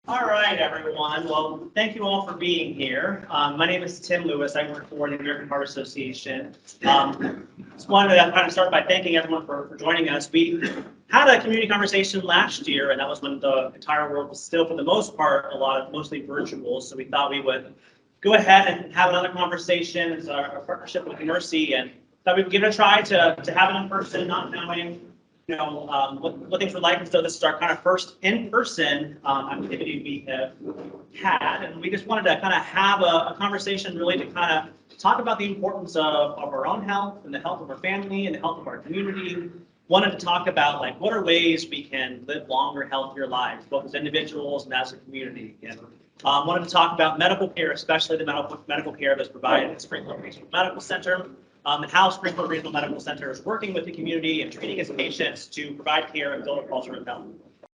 All right, everyone. Well, thank you all for being here. My name is Tim Lewis. I work for the American Heart Association. Just wanted to kind of start by thanking everyone for joining us. We had a community conversation last year, and that was when the entire world was still, for the most part, mostly virtual. So we thought we would go ahead and have another conversation. It's our partnership with Mercy, and thought we would give it a try to have it in person, not knowing what things were like. And so this is our kind of first in-person activity we have had. And we just wanted to kind of have a conversation really to kind of talk about the importance of our own health and the health of our family and the health of our community. Wanted to talk about like what are ways we can live longer, healthier lives, both as individuals and as a community. And wanted to talk about medical care, especially the medical care that's provided at Springfield Regional Medical Center. And how Springfield Regional Medical Center is working with the community and treating its patients to provide care and build a culture of health.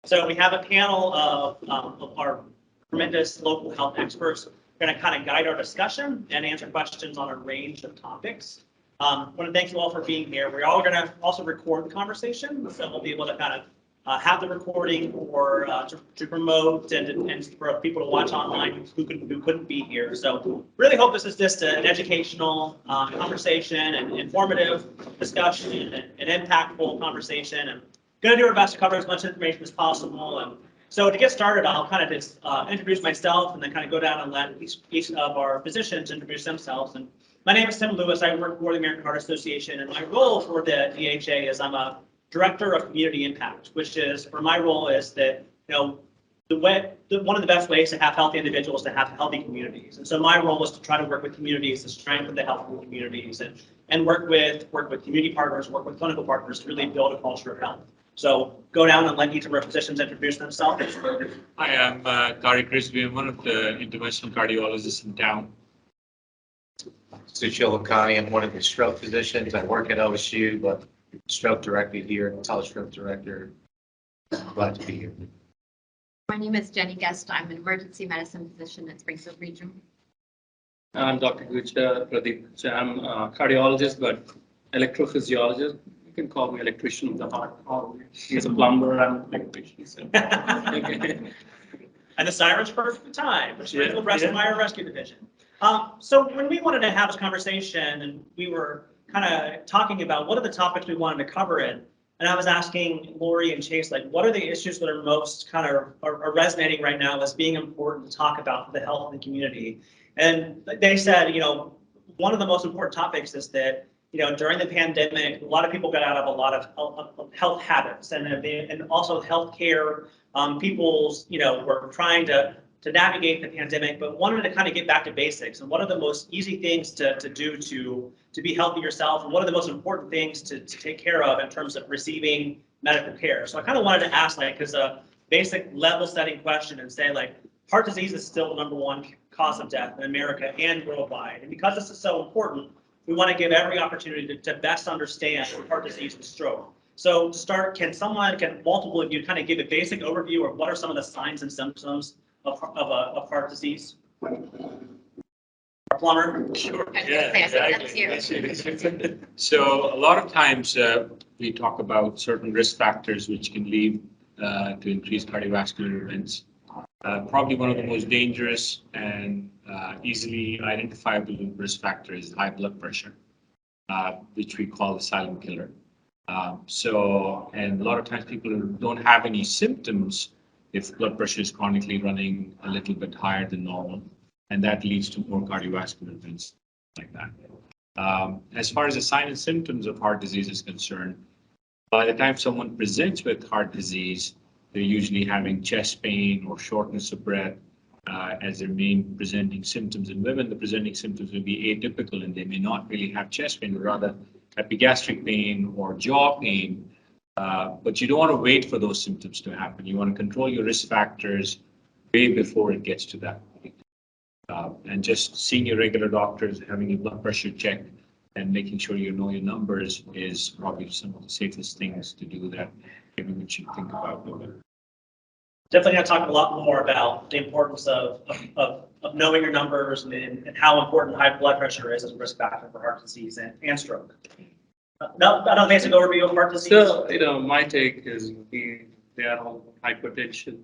So we have a panel of our tremendous local health experts who are going to kind of guide our discussion and answer questions on a range of topics. I want to thank you all for being here. We're all going to also record the conversation, so we'll be able to kind of have the recording or to promote and for people to watch online who couldn't be here. So really hope this is just an educational conversation and informative discussion and impactful conversation. And going to do our best to cover as much information as possible. And so to get started, I'll kind of just introduce myself and then kind of go down and let each of our physicians introduce themselves. And my name is Tim Lewis. I work for the American Heart Association, and my role for the DHA is I'm a Director of Community Impact, which is, for my role, is that, one of the best ways to have healthy individuals to have healthy communities. And so my role is to try to work with communities to strengthen the health of communities and work with community partners, work with clinical partners to really build a culture of health. So go down and let each of our physicians introduce themselves. Hi, I'm Kari Crisby. I'm one of the interventional cardiologists in town. Sushil Lakhani, I'm one of the stroke physicians. I work at OSU, but stroke director here, telestroke director. Glad to be here. My name is Jenny Guest. I'm an emergency medicine physician at Springfield Region. I'm Dr. Gucha Pradeep. I'm a cardiologist, but electrophysiologist. You can call me electrician of the heart. He's a plumber. I'm an electrician. So. And the siren's perfect time, which is the Fire Rescue Division. So when we wanted to have this conversation and we were kind of talking about what are the topics we wanted to cover in, and I was asking Lori and Chase, like, what are the issues that are most kind of are resonating right now as being important to talk about for the health of the community? And they said, one of the most important topics is that, during the pandemic, a lot of people got out of a lot of health habits and also healthcare. People's, were trying to navigate the pandemic, but wanted to kind of get back to basics. And what are the most easy things to do to be healthy yourself? And what are the most important things to take care of in terms of receiving medical care? So I kind of wanted to ask, as a basic level setting question and say, heart disease is still the #1 cause of death in America and worldwide. And because this is so important, we want to give every opportunity to best understand heart disease and stroke. So to start, can multiple of you kind of give a basic overview of what are some of the signs and symptoms of heart disease? Our plumber? Sure. Yeah, exactly. So a lot of times we talk about certain risk factors which can lead to increased cardiovascular events. Probably one of the most dangerous and easily identifiable risk factors is high blood pressure, which we call the silent killer. And a lot of times people don't have any symptoms if blood pressure is chronically running a little bit higher than normal, and that leads to more cardiovascular events like that. As far as the signs and symptoms of heart disease is concerned, by the time someone presents with heart disease, they're usually having chest pain or shortness of breath as their main presenting symptoms. In women, the presenting symptoms will be atypical, and they may not really have chest pain, but rather epigastric pain or jaw pain. But you don't want to wait for those symptoms to happen. You want to control your risk factors way before it gets to that point. And just seeing your regular doctors, having your blood pressure checked, and making sure you know your numbers is probably some of the safest things to do that everyone should think about doing. Definitely going to talk a lot more about the importance of knowing your numbers and how important high blood pressure is as a risk factor for heart disease and stroke. Not a basic overview of heart disease. So, my take is they are all hypertension.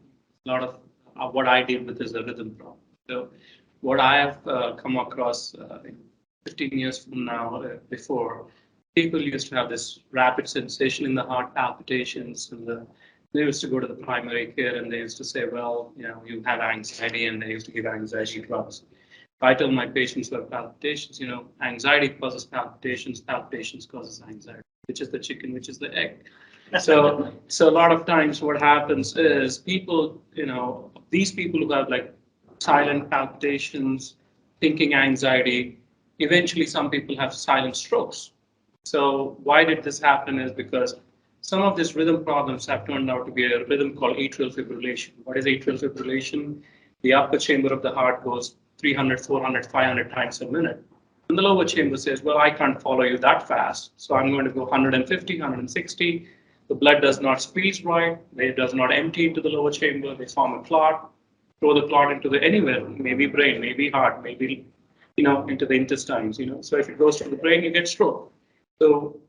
A lot of what I deal with is a rhythm problem. So what I have come across 15 years from now, before, people used to have this rapid sensation in the heart, palpitations, and they used to go to the primary care and they used to say, well, you have anxiety, and they used to give anxiety drugs. I tell my patients who have palpitations, anxiety causes palpitations, palpitations causes anxiety, which is the chicken, which is the egg. So a lot of times what happens is people, these people who have like silent palpitations, thinking anxiety, eventually some people have silent strokes. So why did this happen is because some of these rhythm problems have turned out to be a rhythm called atrial fibrillation. What is atrial fibrillation? The upper chamber of the heart goes 300, 400, 500 times a minute. And the lower chamber says, well, I can't follow you that fast, so I'm going to go 150, 160. The blood does not squeeze right. It does not empty into the lower chamber. They form a clot, throw the clot into anywhere, maybe brain, maybe heart, maybe, into the intestines, So if it goes to the brain, you get stroke. So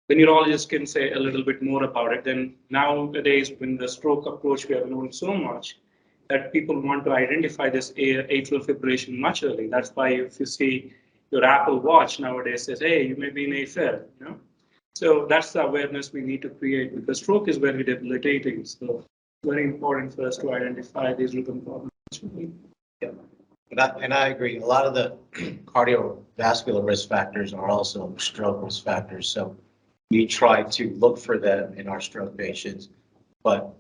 the neurologist can say a little bit more about it. Then nowadays, when the stroke approach, we have known so much that people want to identify this atrial fibrillation much early. That's why if you see your Apple Watch nowadays says, hey, you may be in AFib, So that's the awareness we need to create, because stroke is very debilitating. So it's very important for us to identify these rhythm problems. Yeah. And I agree. A lot of the cardiovascular risk factors are also stroke risk factors. So we try to look for them in our stroke patients, but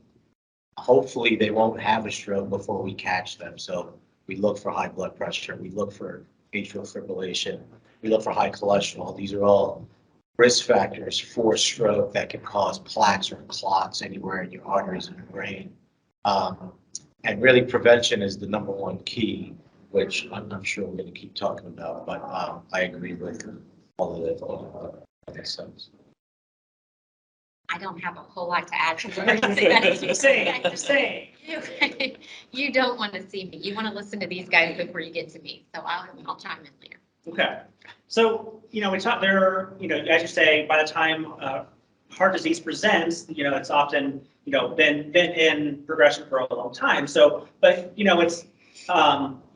hopefully they won't have a stroke before we catch them. So we look for high blood pressure. We look for atrial fibrillation. We look for high cholesterol. These are all risk factors for stroke that can cause plaques or clots anywhere in your arteries and your brain. And really prevention is the number one key, which I'm sure we're going to keep talking about, but I agree with all of it. That makes sense. I don't have a whole lot to add to what Just saying. You don't want to see me. You want to listen to these guys before you get to me. So I'll chime in later. Okay. So, we talk there, as you say, by the time heart disease presents, it's often, been in progression for a long time. So, but, it's,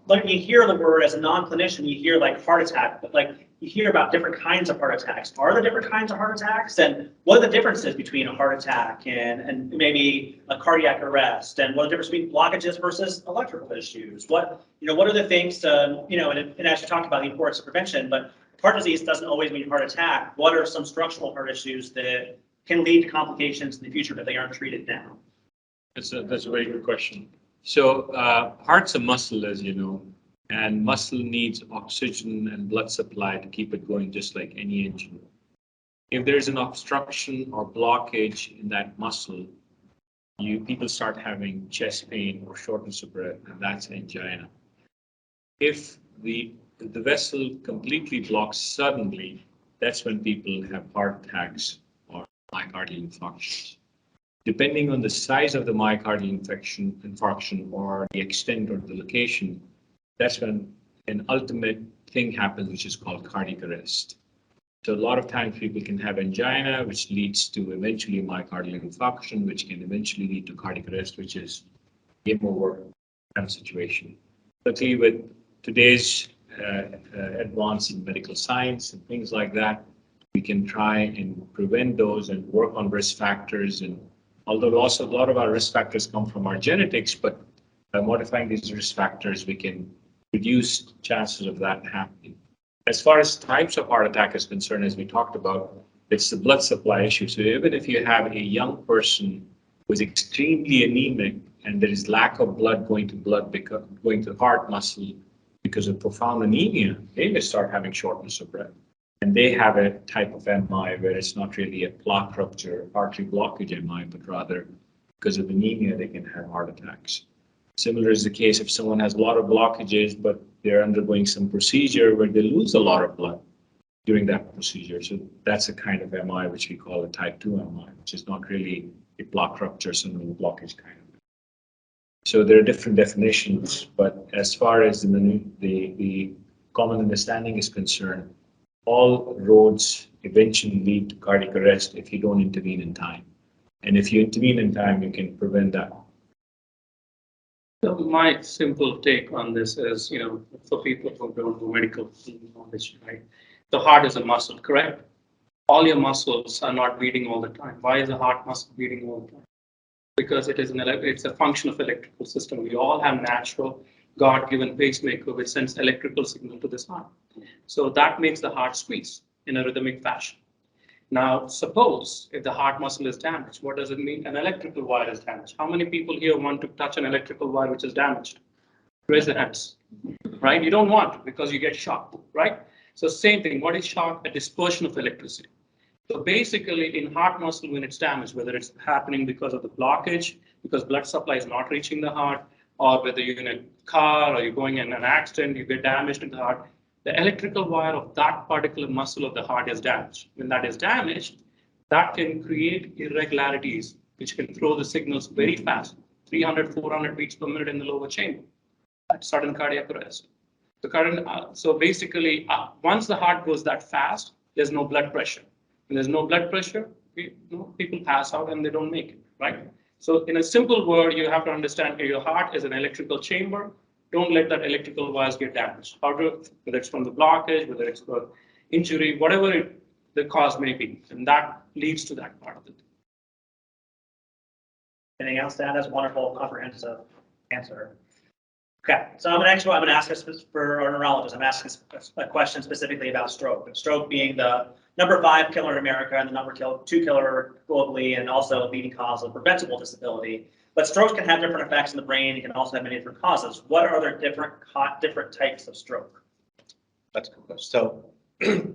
like you hear the word as a non-clinician, you hear like heart attack, but like you hear about different kinds of heart attacks. Are there different kinds of heart attacks? And what are the differences between a heart attack and maybe a cardiac arrest? And what are the difference between blockages versus electrical issues? What are the things to, and as you talked about the importance of prevention, but heart disease doesn't always mean heart attack. What are some structural heart issues that can lead to complications in the future if they aren't treated now? That's a very good question. So heart's a muscle, as you know, and muscle needs oxygen and blood supply to keep it going, just like any engine. If there's an obstruction or blockage in that muscle, people start having chest pain or shortness of breath, and that's angina. If the vessel completely blocks suddenly, that's when people have heart attacks or myocardial infarctions. Depending on the size of the myocardial infarction or the extent or the location, that's when an ultimate thing happens, which is called cardiac arrest. So a lot of times people can have angina, which leads to eventually myocardial infarction, which can eventually lead to cardiac arrest, which is game over kind of situation. Luckily, with today's advance in medical science and things like that, we can try and prevent those and work on risk factors. And although also a lot of our risk factors come from our genetics, but by modifying these risk factors, we can reduce chances of that happening. As far as types of heart attack is concerned, as we talked about, it's the blood supply issue. So even if you have a young person who is extremely anemic and there is lack of blood going to heart muscle because of profound anemia, they may start having shortness of breath. And they have a type of MI where it's not really a plaque rupture, artery blockage MI, but rather because of anemia, they can have heart attacks. Similar is the case if someone has a lot of blockages, but they're undergoing some procedure where they lose a lot of blood during that procedure. So that's a kind of MI, which we call a type 2 MI, which is not really a plaque rupture, syndrome blockage kind of. So there are different definitions, but as far as the common understanding is concerned, all roads eventually lead to cardiac arrest if you don't intervene in time. And if you intervene in time, you can prevent that. So my simple take on this is, for people who don't do medical knowledge, right? The heart is a muscle, correct? All your muscles are not beating all the time. Why is the heart muscle beating all the time? Because it's a function of electrical system. We all have natural God-given pacemaker which sends electrical signal to this heart. So that makes the heart squeeze in a rhythmic fashion. Now, suppose if the heart muscle is damaged, what does it mean? An electrical wire is damaged. How many people here want to touch an electrical wire which is damaged? Raise their hands, right? You don't want to because you get shocked, right? So same thing, what is shock? A dispersion of electricity. So basically in heart muscle, when it's damaged, whether it's happening because of the blockage, because blood supply is not reaching the heart, or whether you're in a car or you're going in an accident, you get damaged in the heart, the electrical wire of that particular muscle of the heart is damaged. When that is damaged, that can create irregularities, which can throw the signals very fast, 300, 400 beats per minute in the lower chamber. That's sudden cardiac arrest. So basically, once the heart goes that fast, there's no blood pressure. When there's no blood pressure, people pass out and they don't make it, right? So in a simple word, you have to understand your heart is an electrical chamber. Don't let that electrical wires get damaged. Whether it's from the blockage, whether it's for injury, whatever the cause may be, and that leads to that part of it. Anything else to add? That's a wonderful, comprehensive answer. Okay, so I'm going to ask us for our neurologist. I'm asking a question specifically about stroke. Stroke being the number 5 killer in America and the number 2 killer globally, and also a leading cause of preventable disability. But strokes can have different effects in the brain. It can also have many different causes. What are the different types of stroke? That's a good question. So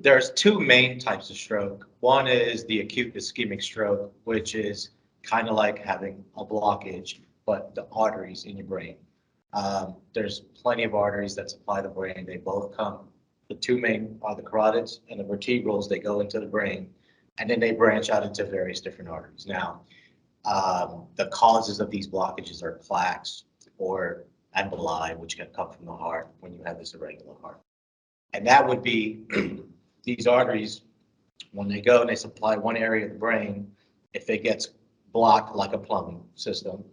there's 2 main types of stroke. One is the acute ischemic stroke, which is kind of like having a blockage, but the arteries in your brain. There's plenty of arteries that supply the brain. They both come. The 2 main are the carotids and the vertebrals. They go into the brain, and then they branch out into various different arteries. Now, the causes of these blockages are plaques or emboli, which can come from the heart when you have this irregular heart. And that would be these arteries, when they go and they supply one area of the brain, if it gets blocked like a plumbing system,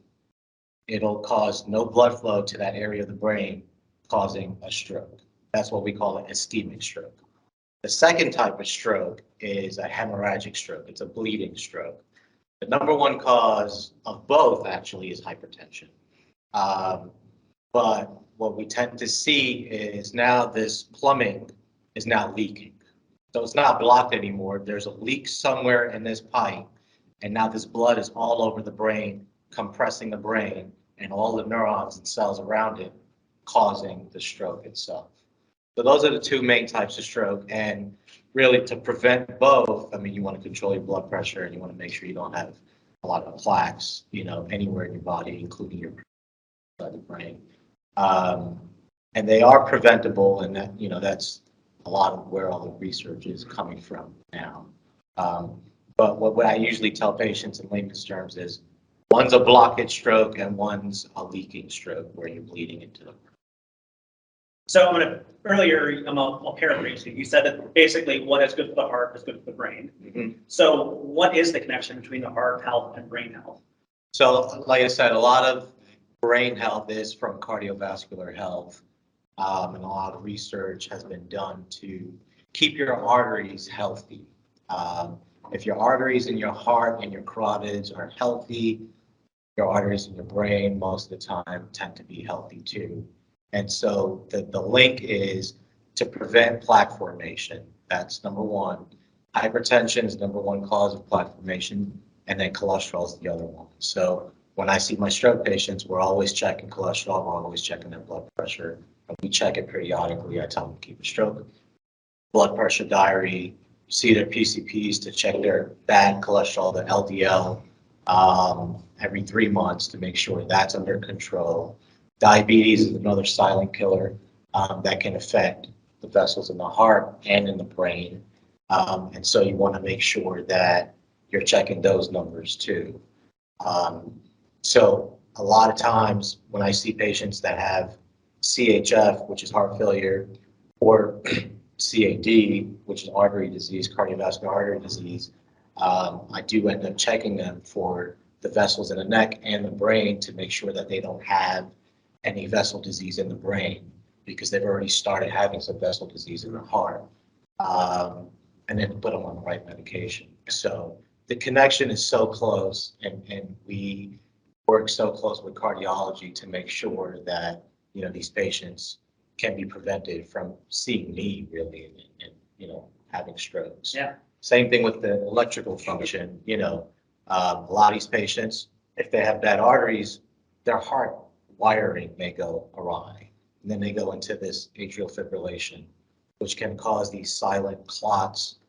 it'll cause no blood flow to that area of the brain, causing a stroke. That's what we call an ischemic stroke. The second type of stroke is a hemorrhagic stroke. It's a bleeding stroke. The number 1 cause of both actually is hypertension. But what we tend to see is now this plumbing is now leaking. So it's not blocked anymore. There's a leak somewhere in this pipe, and now this blood is all over the brain, compressing the brain and all the neurons and cells around it, causing the stroke itself. So those are the 2 main types of stroke. And really to prevent both, I mean, you want to control your blood pressure and you want to make sure you don't have a lot of plaques, anywhere in your body, including your brain. And they are preventable, and that, that's a lot of where all the research is coming from now. But what I usually tell patients in layman's terms is one's a blockage stroke and one's a leaking stroke where you're bleeding into the brain. So earlier, I'll paraphrase you. You said that basically what is good for the heart is good for the brain. Mm-hmm. So what is the connection between the heart health and brain health? So like I said, a lot of brain health is from cardiovascular health. And a lot of research has been done to keep your arteries healthy. If your arteries in your heart and your carotids are healthy, your arteries in your brain most of the time tend to be healthy too. And so the link is to prevent plaque formation. That's number 1. Hypertension is number 1 cause of plaque formation, and then cholesterol is the other one. So when I see my stroke patients, we're always checking cholesterol, we're always checking their blood pressure. And we check it periodically. I tell them to keep a stroke blood pressure diary, see their PCPs to check their bad cholesterol, the LDL, every 3 months to make sure that's under control. Diabetes is another silent killer that can affect the vessels in the heart and in the brain. And so you want to make sure that you're checking those numbers too. So a lot of times when I see patients that have CHF, which is heart failure, or CAD, which is artery disease, cardiovascular artery disease, I do end up checking them for the vessels in the neck and the brain to make sure that they don't have any vessel disease in the brain because they've already started having some vessel disease in the heart, and then put them on the right medication. So the connection is so close, and we work so close with cardiology to make sure that, you know, these patients can be prevented from seeing me really and you know, having strokes. Yeah. Same thing with the electrical function, you know, a lot of these patients, if they have bad arteries, their heart wiring may go awry. And then they go into this atrial fibrillation, which can cause these silent clots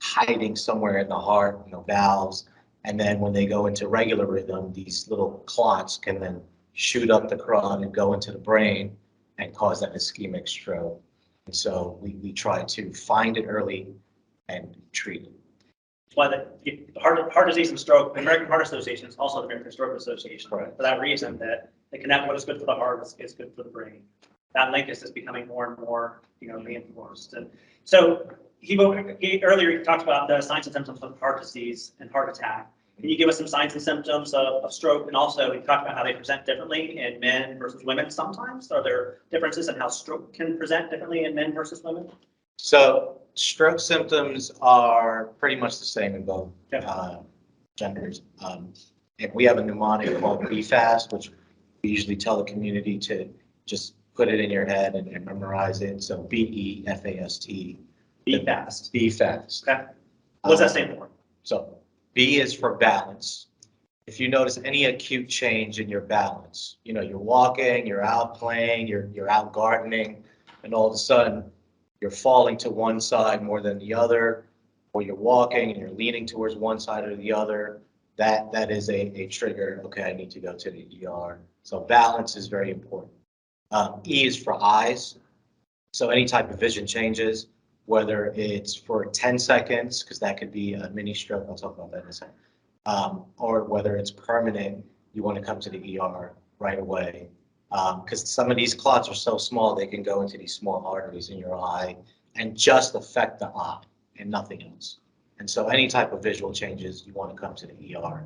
hiding somewhere in the heart, you know, valves. And then when they go into regular rhythm, these little clots can then shoot up the crud and go into the brain and cause that ischemic stroke. And so we try to find it early and treat it. That's why the heart disease and stroke, the American Heart Association is also the American Stroke Association. Correct. For that reason, that they connect what is good for the heart is good for the brain. That link is just becoming more and more, you know, reinforced. And so earlier he talked about the signs and symptoms of heart disease and heart attack. Can you give us some signs and symptoms of stroke? And also we talked about how they present differently in men versus women sometimes. Are there differences in how stroke can present differently in men versus women? So stroke symptoms are pretty much the same in both genders. And we have a mnemonic called BFAST, which we usually tell the community to just put it in your head and memorize it. So BEFAST. BFAST. BFAST. Okay. What's that stand for? So B is for balance. If you notice any acute change in your balance, you know, you're walking, you're out playing, you're out gardening, and all of a sudden you're falling to one side more than the other, or you're walking and you're leaning towards one side or the other, that is a trigger. Okay, I need to go to the ER. So balance is very important. E is for eyes. So any type of vision changes, whether it's for 10 seconds, because that could be a mini stroke, I'll talk about that in a second, or whether it's permanent, you want to come to the ER right away. Because some of these clots are so small, they can go into these small arteries in your eye and just affect the eye and nothing else. And so any type of visual changes, you want to come to the ER.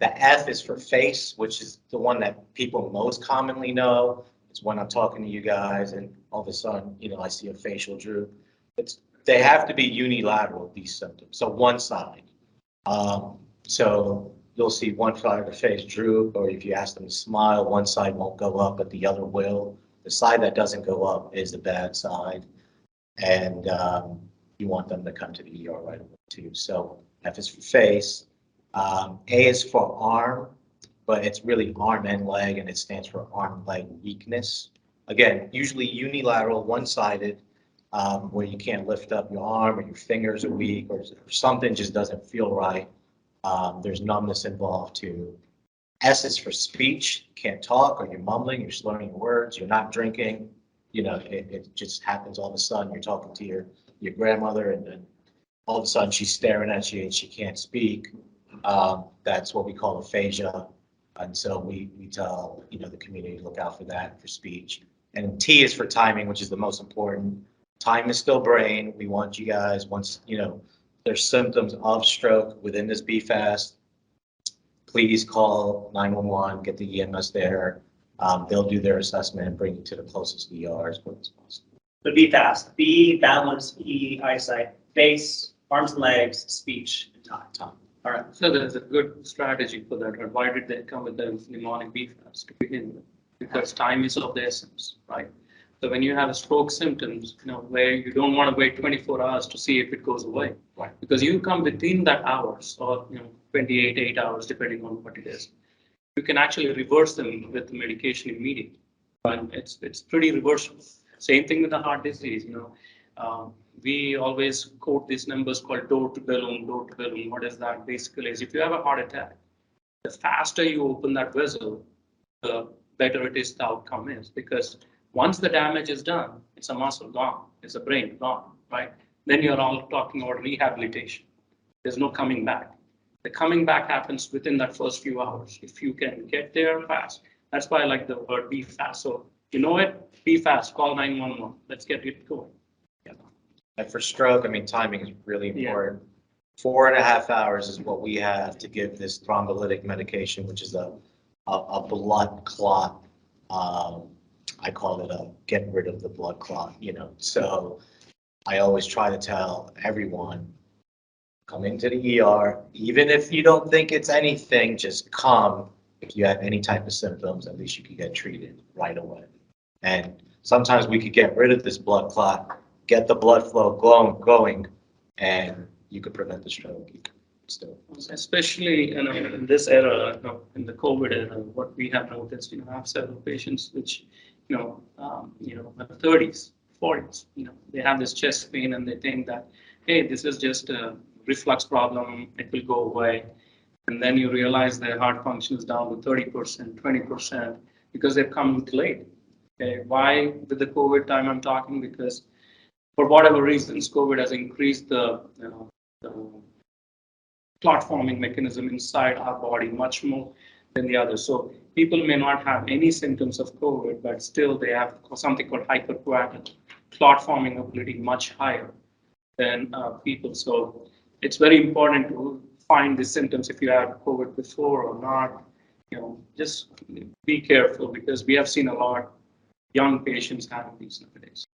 The F is for face, which is the one that people most commonly know. It's when I'm talking to you guys and all of a sudden, you know, I see a facial droop. They have to be unilateral, these symptoms. So one side. So you'll see one side of the face droop, or if you ask them to smile, one side won't go up, but the other will. The side that doesn't go up is the bad side. And you want them to come to the ER right away too. So F is for face. A is for arm, but it's really arm and leg, and it stands for arm leg weakness. Again, usually unilateral, one-sided, where you can't lift up your arm or your fingers are weak or something just doesn't feel right. There's numbness involved too. S is for speech. You can't talk, or you're mumbling, you're slurring your words, you're not drinking. You know, it just happens all of a sudden. You're talking to your grandmother, and then all of a sudden she's staring at you and she can't speak. That's what we call aphasia. And so we tell, you know, the community to look out for that, for speech. And T is for timing, which is the most important. Time is still brain. We want you guys, once, you know, there's symptoms of stroke within this BFAST, please call 911, get the EMS there. They'll do their assessment and bring you to the closest ER as quick as possible. But be fast. B, balance. E, eyesight. Face, arms and legs, speech, and time. All right. So there's a good strategy for that. Right? Why did they come with the mnemonic BFAST to begin with? Because time is of the essence, right? So when you have stroke symptoms, you know, where you don't want to wait 24 hours to see if it goes away, Right. Because you come within that hours or, you know, 28, 8 hours, depending on what it is. You can actually reverse them with the medication immediately. But it's pretty reversible. Same thing with the heart disease, you know. We always quote these numbers called door to balloon, door to balloon. What is that? Basically is if you have a heart attack, the faster you open that vessel, the better it is the outcome is. Because once the damage is done, it's a muscle gone, it's a brain gone, right? Then you're all talking about rehabilitation. There's no coming back. The coming back happens within that first few hours. If you can get there fast, that's why I like the word be fast. So you know it, be fast, call 911. Let's get it going. And for stroke, I mean, timing is really important. 4.5 hours is what we have to give this thrombolytic medication, which is a blood clot I call it a get rid of the blood clot, so I always try to tell everyone, come into the ER, even if you don't think it's anything, just come. If you have any type of symptoms, at least you can get treated right away. And sometimes we could get rid of this blood clot, get the blood flow going, and you could prevent the stroke. You could still. Especially in this era, in the COVID era, what we have noticed, I have several patients which, in the 30s, 40s, they have this chest pain and they think that, hey, this is just a reflux problem, it will go away. And then you realize their heart function is down to 30%, 20%, because they've come late. Okay, why with the COVID time I'm talking? Because for whatever reasons, COVID has increased the clot forming mechanism inside our body much more than the others. So people may not have any symptoms of COVID, but still they have something called hypercoagulation, clot forming ability much higher than people. So it's very important to find the symptoms if you had COVID before or not. Just be careful, because we have seen a lot of young patients having these nowadays.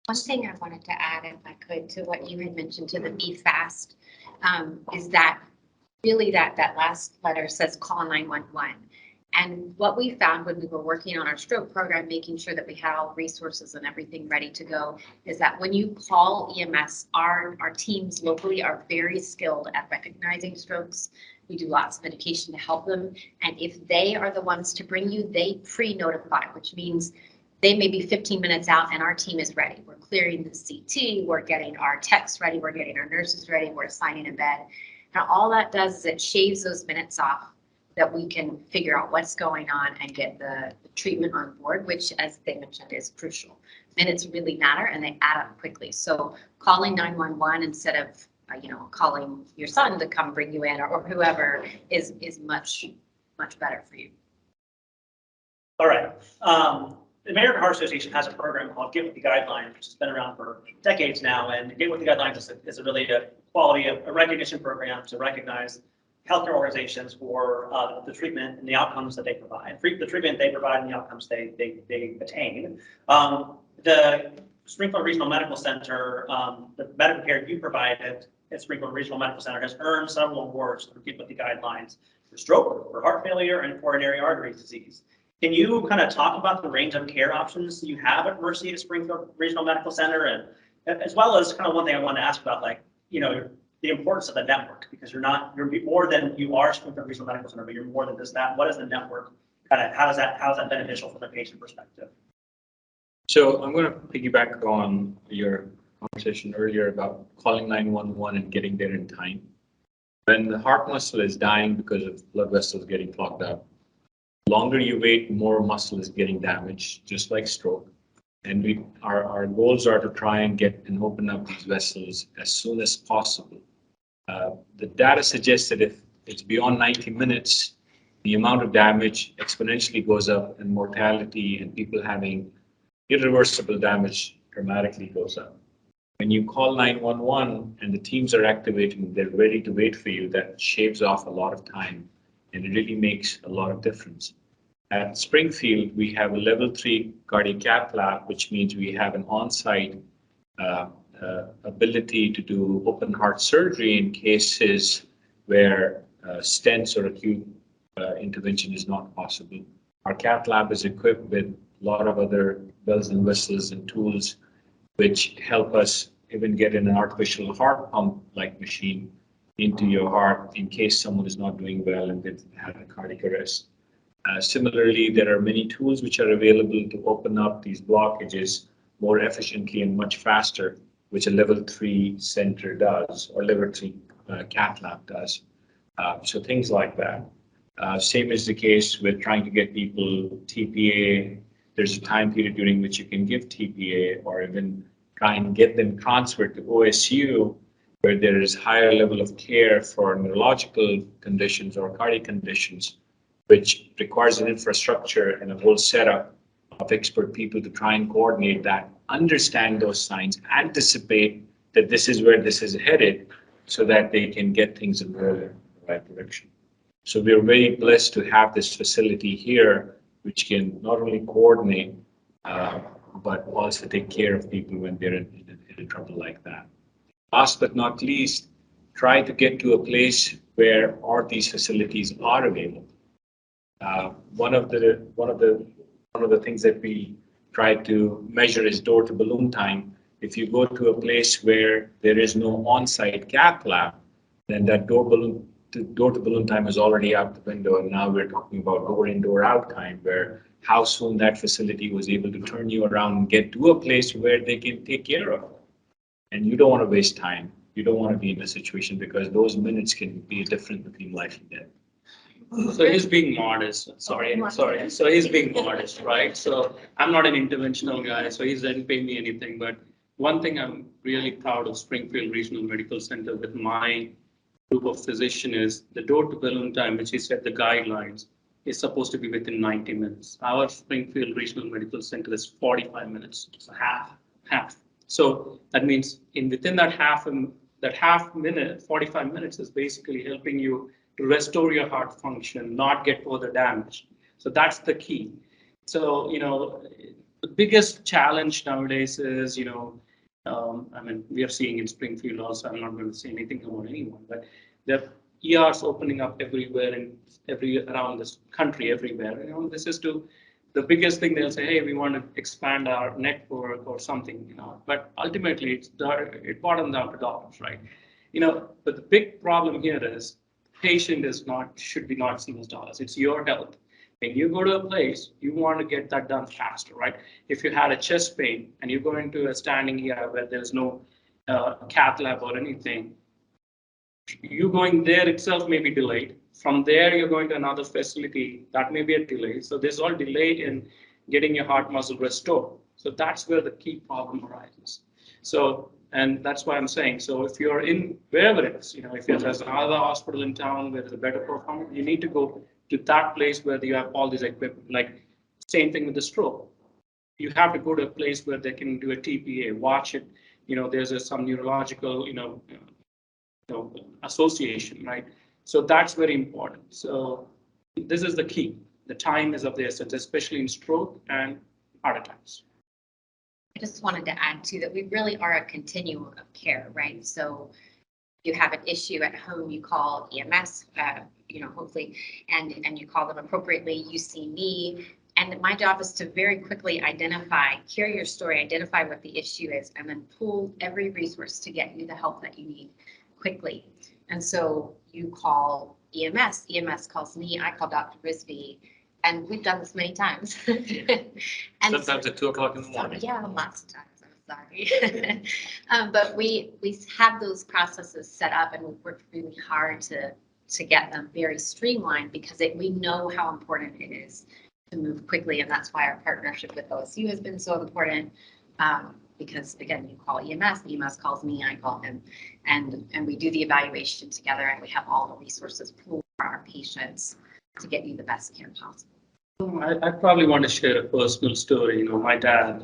One thing I wanted to add, if I could, to what you had mentioned to the Be Fast, is that really that last letter says call 911. And what we found when we were working on our stroke program, making sure that we had all resources and everything ready to go, is that when you call EMS, our teams locally are very skilled at recognizing strokes. We do lots of education to help them. And if they are the ones to bring you, they pre-notify, which means they may be 15 minutes out and our team is ready. We're clearing the CT, we're getting our techs ready, we're getting our nurses ready, we're assigning a bed. And all that does is it shaves those minutes off that we can figure out what's going on and get the treatment on board, which, as they mentioned, is crucial. Minutes really matter and they add up quickly. So calling 911 instead of calling your son to come bring you in or whoever is much better for you. All right. The American Heart Association has a program called Get With The Guidelines, which has been around for decades now. And Get With The Guidelines is a really a quality of a recognition program to recognize healthcare organizations for the treatment and the outcomes that they provide. The treatment they provide and the outcomes they attain. The Springfield Regional Medical Center, the medical care you provided at Springfield Regional Medical Center has earned several awards for Get With The Guidelines for stroke, for heart failure, and coronary artery disease. Can you kind of talk about the range of care options you have at Mercy at Springfield Regional Medical Center, and as well as kind of one thing I wanted to ask about, the importance of the network, because you're more than you are Springfield Regional Medical Center, but you're more than just that. What is the network? Kind of how is that beneficial from the patient perspective? So I'm going to piggyback on your conversation earlier about calling 911 and getting there in time. When the heart muscle is dying because of blood vessels getting clogged up, the longer you wait, more muscle is getting damaged, just like stroke. And our goals are to try and get and open up these vessels as soon as possible. The data suggests that if it's beyond 90 minutes, the amount of damage exponentially goes up and mortality and people having irreversible damage dramatically goes up. When you call 911 and the teams are activated, they're ready to wait for you, that shaves off a lot of time and it really makes a lot of difference. At Springfield, we have a level 3 cardiac Cath Lab, which means we have an on-site ability to do open heart surgery in cases where stents or acute intervention is not possible. Our Cath Lab is equipped with a lot of other bells and whistles and tools which help us even get in an artificial heart pump-like machine into your heart in case someone is not doing well and they've had a cardiac arrest. Similarly, there are many tools which are available to open up these blockages more efficiently and much faster, which a level 3 center does, or level 3 Cath Lab does. So things like that. Same is the case with trying to get people TPA. There's a time period during which you can give TPA, or even try and get them transferred to OSU, where there is higher level of care for neurological conditions or cardiac conditions, which requires an infrastructure and a whole setup of expert people to try and coordinate that, understand those signs, anticipate that this is where this is headed so that they can get things in the right direction. So we are very blessed to have this facility here which can not only coordinate, but also take care of people when they're in trouble like that. Last but not least, try to get to a place where all these facilities are available. One of the things that we try to measure is door to balloon time. If you go to a place where there is no on-site cath lab, then that door to balloon time is already out the window. And now we're talking about door in, door out time, where how soon that facility was able to turn you around and get to a place where they can take care of it. And you don't want to waste time. You don't want to be in a situation because those minutes can be a difference between life and death. So he's being modest, sorry. So he's being modest, right? So I'm not an interventional guy, so he doesn't pay me anything. But one thing I'm really proud of Springfield Regional Medical Center with my group of physicians is the door to balloon time, which he said the guidelines is supposed to be within 90 minutes. Our Springfield Regional Medical Center is 45 minutes, so half. So that means within that half minute, 45 minutes is basically helping you to restore your heart function, not get further damage. So that's the key. So, the biggest challenge nowadays is, we are seeing in Springfield also, I'm not going to say anything about anyone, but the ERs opening up everywhere and around this country, everywhere. This is the biggest thing they'll say, hey, we want to expand our network or something, but ultimately it bottoms down to dollars, right? But the big problem here is patient should be not seen as dollars. It's your health. When you go to a place, you want to get that done faster, right? If you had a chest pain and you go into a standing ER where there's no cath lab or anything, you going there itself may be delayed. From there, you're going to another facility, that may be a delay. So there's all delay in getting your heart muscle restored. So that's where the key problem arises. So, and that's why I'm saying, so if you're in wherever it is, if there's another hospital in town where there's a better performance, you need to go to that place where you have all these equipment, like same thing with the stroke. You have to go to a place where they can do a TPA, watch it, there's some neurological, association, right? So that's very important. So this is the key. The time is of the essence, especially in stroke and heart attacks. I just wanted to add too that we really are a continuum of care, right? So you have an issue at home, you call EMS, hopefully, and you call them appropriately. You see me, and my job is to very quickly hear your story, identify what the issue is, and then pull every resource to get you the help that you need quickly. And so you call EMS, EMS calls me, I call Dr. Risby, and we've done this many times. And sometimes at 2 o'clock in the morning. Yeah, lots of times, I'm sorry. But we have those processes set up and we've worked really hard to get them very streamlined because we know how important it is to move quickly. And that's why our partnership with OSU has been so important. Because again, you call EMS calls me, I call him, and we do the evaluation together and we have all the resources pooled for our patients to get you the best care possible. I probably want to share a personal story. My dad,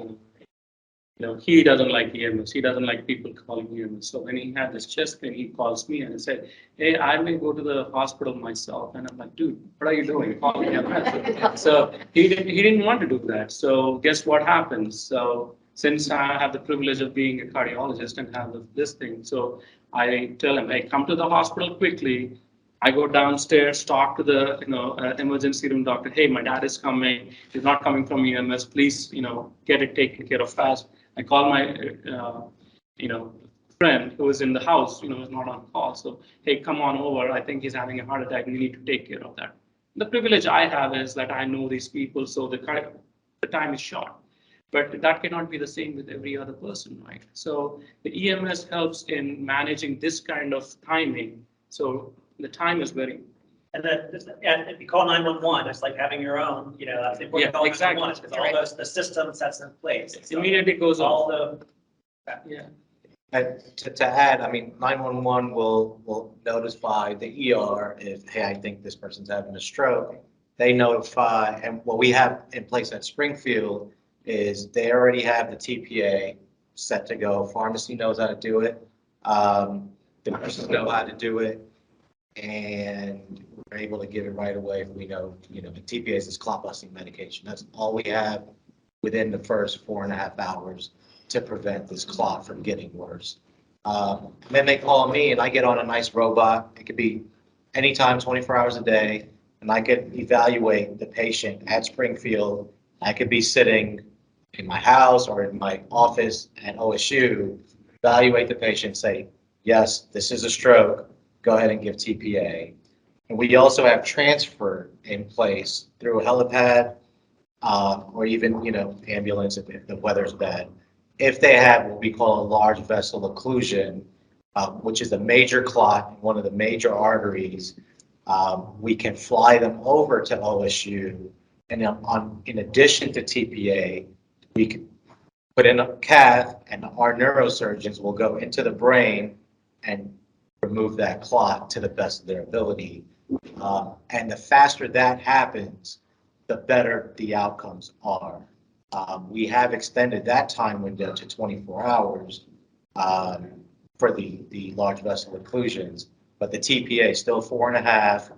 he doesn't like EMS. He doesn't like people calling EMS. So when he had this chest pain, he calls me and said, hey, I may go to the hospital myself. And I'm like, dude, what are you doing? Calling EMS. So he didn't want to do that. So guess what happens? So since I have the privilege of being a cardiologist and have this thing, so I tell him, hey, come to the hospital quickly. I go downstairs, talk to the emergency room doctor. Hey, my dad is coming. He's not coming from EMS. Please, get it taken care of fast. I call my friend who is in the house. Is not on call. So hey, come on over. I think he's having a heart attack. We need to take care of that. The privilege I have is that I know these people, so the time is short. But that cannot be the same with every other person, right? So the EMS helps in managing this kind of timing. So the time is very. And if you call 911, it's like having your own, that's the important call exactly. 911 because all the systems that's in place. So immediately goes all off. Yeah. And to add, 911 will notify the ER if, hey, I think this person's having a stroke. They notify, and what we have in place at Springfield is they already have the TPA set to go. Pharmacy knows how to do it. The nurses know how to do it. and we're able to give it right away if we know, the TPA is clot busting medication. That's all we have within the first 4.5 hours to prevent this clot from getting worse. Then they call me and I get on a nice robot. It could be anytime, 24 hours a day, and I could evaluate the patient at Springfield. I could be sitting in my house or in my office at OSU, evaluate the patient, say, yes, this is a stroke, go ahead and give TPA. And we also have transfer in place through a helipad, or even, ambulance if the weather's bad. If they have what we call a large vessel occlusion, which is a major clot in one of the major arteries, we can fly them over to OSU. And in addition to TPA, we can put in a cath, and our neurosurgeons will go into the brain and remove that clot to the best of their ability. And the faster that happens, the better the outcomes are. We have extended that time window to 24 hours for the large vessel occlusions, but the TPA is still 4.5,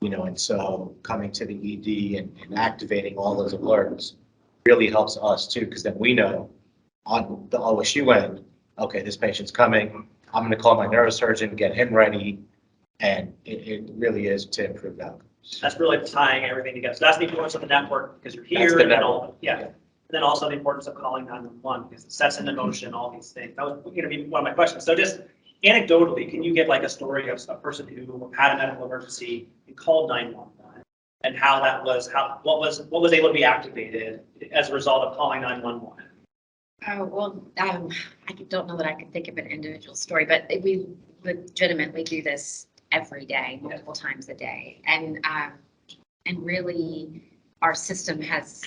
and so coming to the ED and activating all those alerts really helps us too, because then we know on the OSU end, okay, this patient's coming, I'm going to call my neurosurgeon, get him ready, and it really is to improve outcomes. That's really tying everything together. So that's the importance of the network, because you're That's here the and then network. yeah. And then also the importance of calling 911, because it sets into motion all these things. That was going to be one of my questions. So just anecdotally, can you give like a story of a person who had a medical emergency and called 911, and how that was, what was able to be activated as a result of calling 911? Oh, well, I don't know that I can think of an individual story, but we legitimately do this every day, multiple times a day. And really our system has,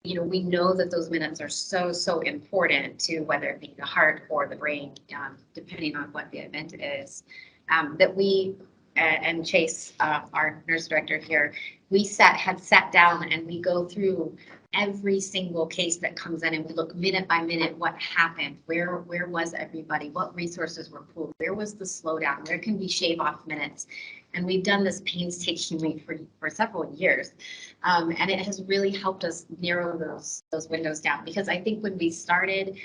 we know that those minutes are so important to whether it be the heart or the brain, depending on what the event is, that we, and Chase, our nurse director here, had sat down and we go through every single case that comes in and we look minute by minute what happened, where was everybody, what resources were pulled, where was the slowdown, where can we shave off minutes. And we've done this painstakingly for several years. And it has really helped us narrow those windows down, because I think when we started,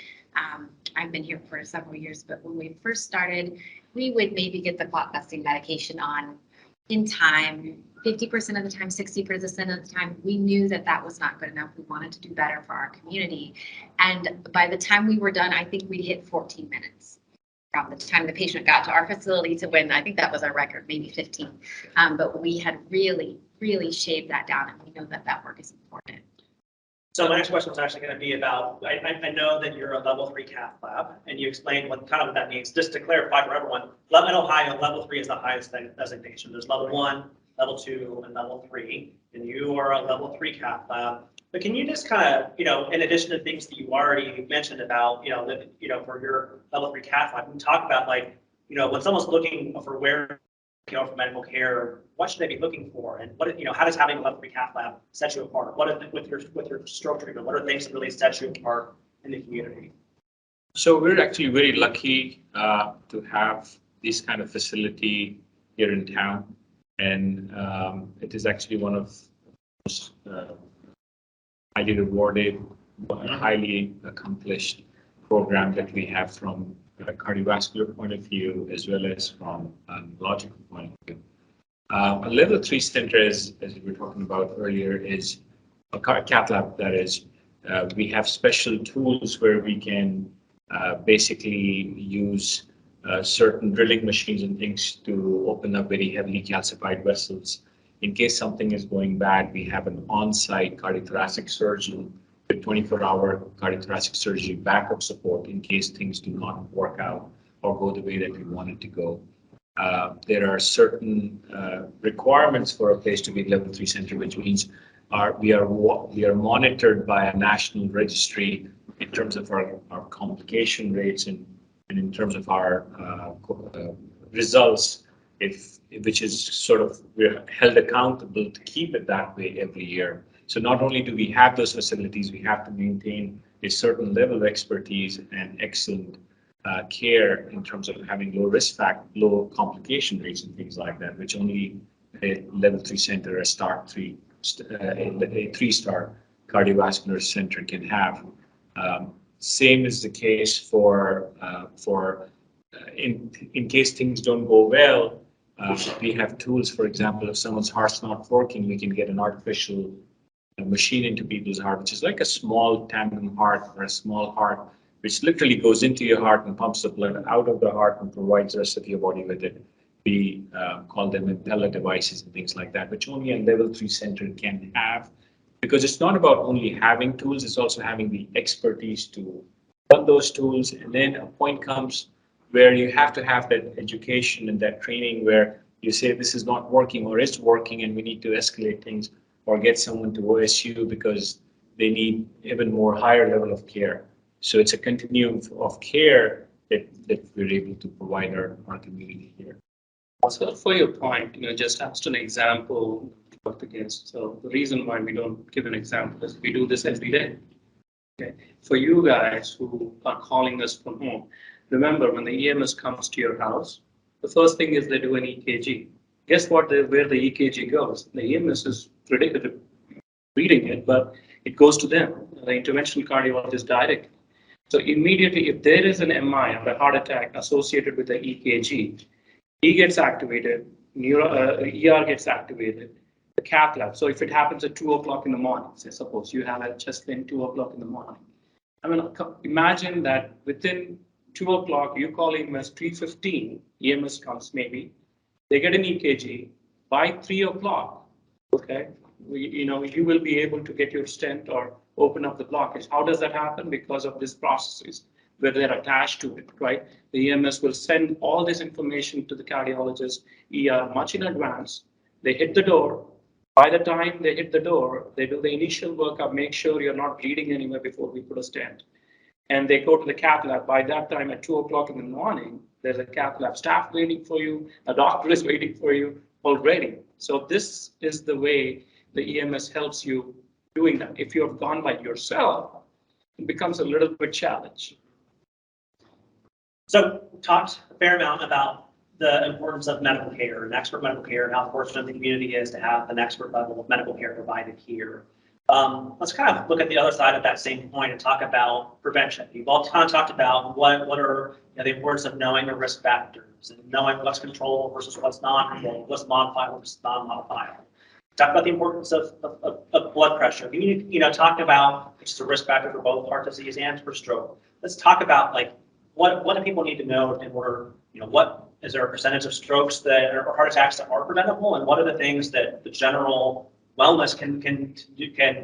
I've been here for several years, but when we first started, we would maybe get the clot busting medication on in time, 50% of the time, 60% of the time. We knew that was not good enough. We wanted to do better for our community. And by the time we were done, I think we'd hit 14 minutes from the time the patient got to our facility to when, I think that was our record, maybe 15. But we had really shaved that down, and we know that work is important. So my next question was actually going to be about, I know that you're a level 3 Cath Lab, and you explained what that means. Just to clarify for everyone, in Ohio, level 3 is the highest designation. There's level 1, level 2, and level 3, and you are a level 3 Cath Lab. But can you just kind of, in addition to things that you already mentioned about, for your level 3 Cath Lab, we talk about when someone's looking for where, for medical care, what should they be looking for, and what, how does having a level 3 Cath Lab set you apart? What with your stroke treatment? What are things that really set you apart in the community? So we're actually very lucky to have this kind of facility here in town, and it is actually one of the most highly rewarded, highly accomplished program that we have from a cardiovascular point of view, as well as from a logical point of view. A level 3 center, as we were talking about earlier, is a Cath Lab. That is, we have special tools where we can basically use certain drilling machines and things to open up very heavily calcified vessels. In case something is going bad, we have an on-site cardiothoracic surgeon with 24-hour cardiothoracic surgery backup support in case things do not work out or go the way that we want it to go. There are certain requirements for a place to be level 3 center, which means we are monitored by a national registry in terms of our complication rates and in terms of our results, which is sort of, we're held accountable to keep it that way every year. So not only do we have those facilities, we have to maintain a certain level of expertise and excellent care in terms of having low risk factor, low complication rates and things like that, which only a level 3 center, a star 3, a 3-star cardiovascular center can have. Same is the case for in case things don't go well, we have tools. For example, if someone's heart's not working, we can get an artificial machine into people's heart, which is like a small tandem heart or a small heart, which literally goes into your heart and pumps the blood out of the heart and provides the rest of your body with it. We call them Impella devices and things like that, which only a level 3 center can have, because it's not about only having tools, it's also having the expertise to run those tools. And then a point comes where you have to have that education and that training where you say this is not working or it's working and we need to escalate things or get someone to OSU because they need even more higher level of care. So it's a continuum of care that we're able to provide our community here. So for your point, just asked an example to work against. So the reason why we don't give an example is we do this every day. Okay. For you guys who are calling us from home, remember when the EMS comes to your house, the first thing is they do an EKG. Guess what? Where the EKG goes? The EMS is reading it, but it goes to them, the interventional cardiologist directly. So immediately, if there is an MI or a heart attack associated with the EKG, E gets activated, ER gets activated, the Cath Lab. So if it happens at 2 o'clock in the morning, say suppose you have a chest pain 2 o'clock in the morning. I mean, imagine that within 2 o'clock, you call EMS 3:15, EMS comes maybe, they get an EKG by 3 o'clock, okay? You will be able to get your stent or open up the blockage. How does that happen? Because of these processes where they're attached to it, right? The EMS will send all this information to the cardiologist, ER, much in advance. They hit the door. By the time they hit the door, they do the initial workup, make sure you're not bleeding anywhere before we put a stent. And they go to the Cath Lab. By that time at 2 o'clock in the morning, there's a Cath Lab staff waiting for you. A doctor is waiting for you already. So this is the way the EMS helps you doing that. If you have gone by yourself, it becomes a little bit challenge. So talked a fair amount about the importance of medical care and expert medical care and how fortunate the community is to have an expert level of medical care provided here. Let's kind of look at the other side of that same point and talk about prevention. You've all kind of talked about what are the importance of knowing the risk factors and knowing what's controllable versus what's non-controllable, what's modifiable versus non-modifiable. Talk about the importance of blood pressure. You talked about which is a risk factor for both heart disease and for stroke. Let's talk about what do people need to know in order, what is there a percentage of strokes that or heart attacks that are preventable, and what are the things that the general wellness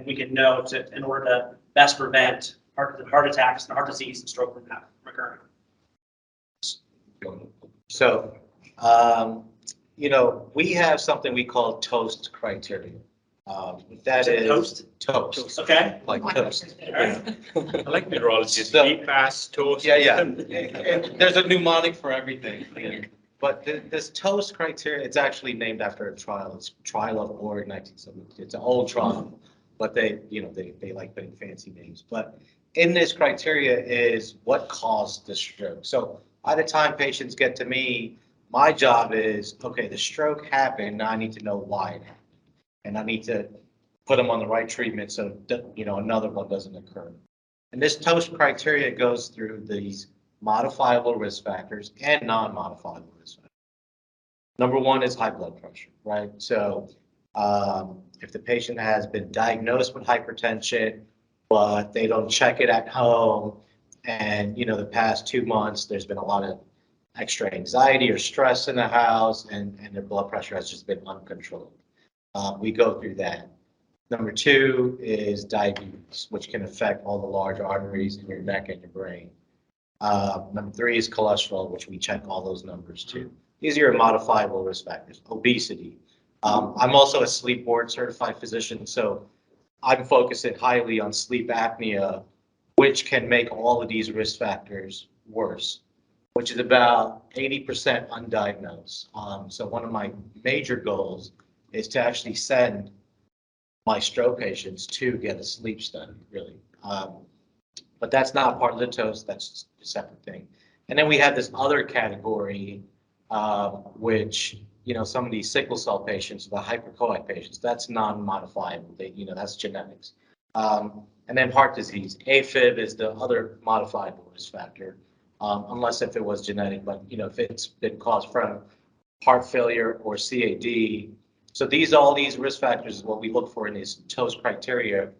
we can know in order to best prevent heart attacks and heart disease and stroke from recurring. So, we have something we call TOAST criteria. That is toast. Okay. Like toast. Right. I like neurologists. So- Eat fast, toast. Yeah. And there's a mnemonic for everything. But this TOAST criteria, it's actually named after a trial. It's Trial of Org 1970. It's an old trial, but they like putting fancy names. But in this criteria is what caused the stroke. So by the time patients get to me, my job is, okay, the stroke happened. Now I need to know why it happened. And I need to put them on the right treatment so that, another one doesn't occur. And this TOAST criteria goes through these modifiable risk factors and non-modifiable risk factors. Number one is high blood pressure, right? So if the patient has been diagnosed with hypertension, but they don't check it at home, and the past 2 months, there's been a lot of extra anxiety or stress in the house, and their blood pressure has just been uncontrolled. We go through that. Number two is diabetes, which can affect all the large arteries in your neck and your brain. Number three is cholesterol, which we check all those numbers too. These are your modifiable risk factors. Obesity. I'm also a sleep board certified physician, so I'm focusing highly on sleep apnea, which can make all of these risk factors worse, which is about 80% undiagnosed. So one of my major goals is to actually send my stroke patients to get a sleep study, really. But that's not part of the TOAST, that's a separate thing. And then we have this other category, which, some of these sickle cell patients, the hypercoag patients, that's non-modifiable. That's genetics. And then heart disease. AFib is the other modifiable risk factor, unless if it was genetic, but, if it's been caused from heart failure or CAD. So all these risk factors is what we look for in these TOAST criteria.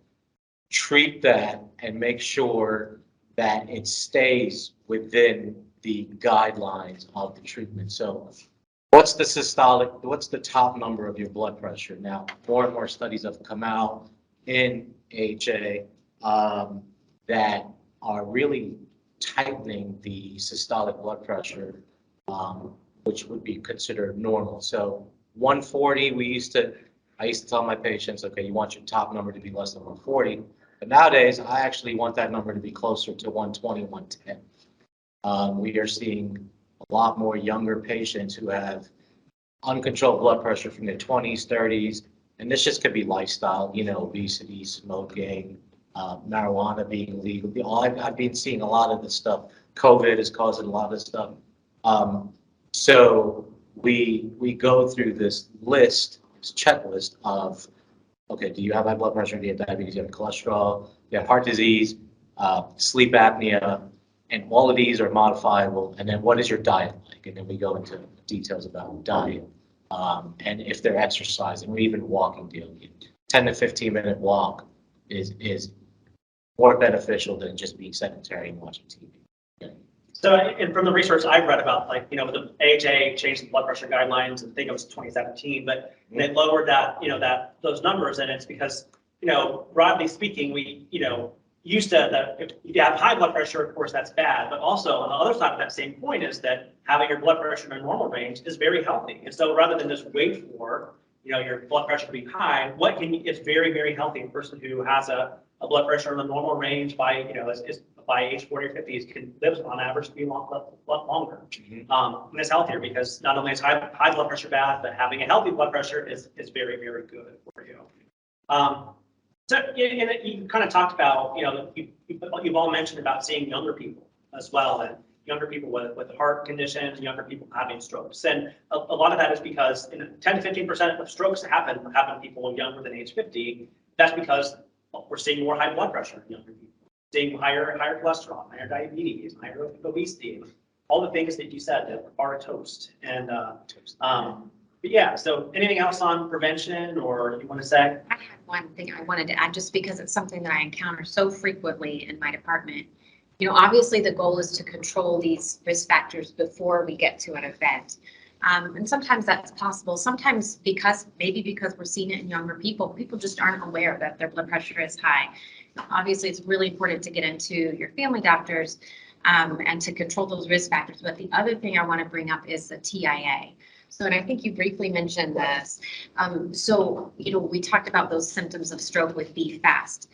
Treat that and make sure that it stays within the guidelines of the treatment. So what's the systolic, what's the top number of your blood pressure? Now, more and more studies have come out in HA that are really tightening the systolic blood pressure, which would be considered normal. So 140, I used to tell my patients, okay, you want your top number to be less than 140. But nowadays, I actually want that number to be closer to 120, 110. We are seeing a lot more younger patients who have uncontrolled blood pressure from their 20s, 30s, and this just could be lifestyle, obesity, smoking, marijuana being legal. I've been seeing a lot of this stuff. COVID is causing a lot of stuff. So we go through this checklist of, okay, do you have high blood pressure? Do you have diabetes? Do you have cholesterol? Do you have heart disease? Sleep apnea? And all of these are modifiable. And then what is your diet like? And then we go into details about diet. And if they're exercising or even walking daily. 10 to 15-minute walk is more beneficial than just being sedentary and watching TV. So, and from the research I've read about, the AHA changed the blood pressure guidelines, I think it was 2017, but they lowered those numbers, and it's because, broadly speaking, we, used to, if you have high blood pressure, of course, that's bad, but also on the other side of that same point is that having your blood pressure in a normal range is very healthy. And so rather than just wait for, your blood pressure to be high, it's very, very healthy. A person who has a blood pressure in the normal range by, by age 40 or 50 can live on average to be a lot longer. And it's healthier because not only is high blood pressure bad, but having a healthy blood pressure is very, very good for you. So you kind of talked about, you've all mentioned about seeing younger people as well, and younger people with heart conditions, younger people having strokes. And a lot of that is because 10 to 15% of strokes happen to people younger than age 50. That's because we're seeing more high blood pressure in younger people. Seeing higher cholesterol, higher diabetes, higher obesity, all the things that you said that are toast. And but yeah, so anything else on prevention or you want to say? I had one thing I wanted to add, just because it's something that I encounter so frequently in my department. Obviously the goal is to control these risk factors before we get to an event. And sometimes that's possible. Sometimes because we're seeing it in younger people just aren't aware that their blood pressure is high. Obviously, it's really important to get into your family doctors and to control those risk factors. But the other thing I want to bring up is the TIA. So, and I think you briefly mentioned this. We talked about those symptoms of stroke with Be Fast.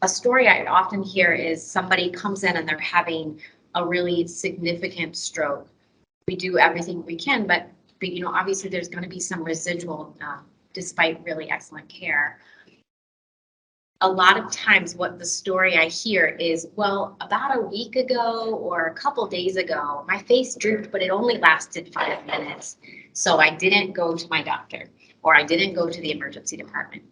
A story I often hear is somebody comes in and they're having a really significant stroke. We do everything we can, but obviously there's going to be some residual despite really excellent care. A lot of times what the story I hear is, well, about a week ago or a couple days ago, my face drooped, but it only lasted 5 minutes. So I didn't go to my doctor or I didn't go to the emergency department.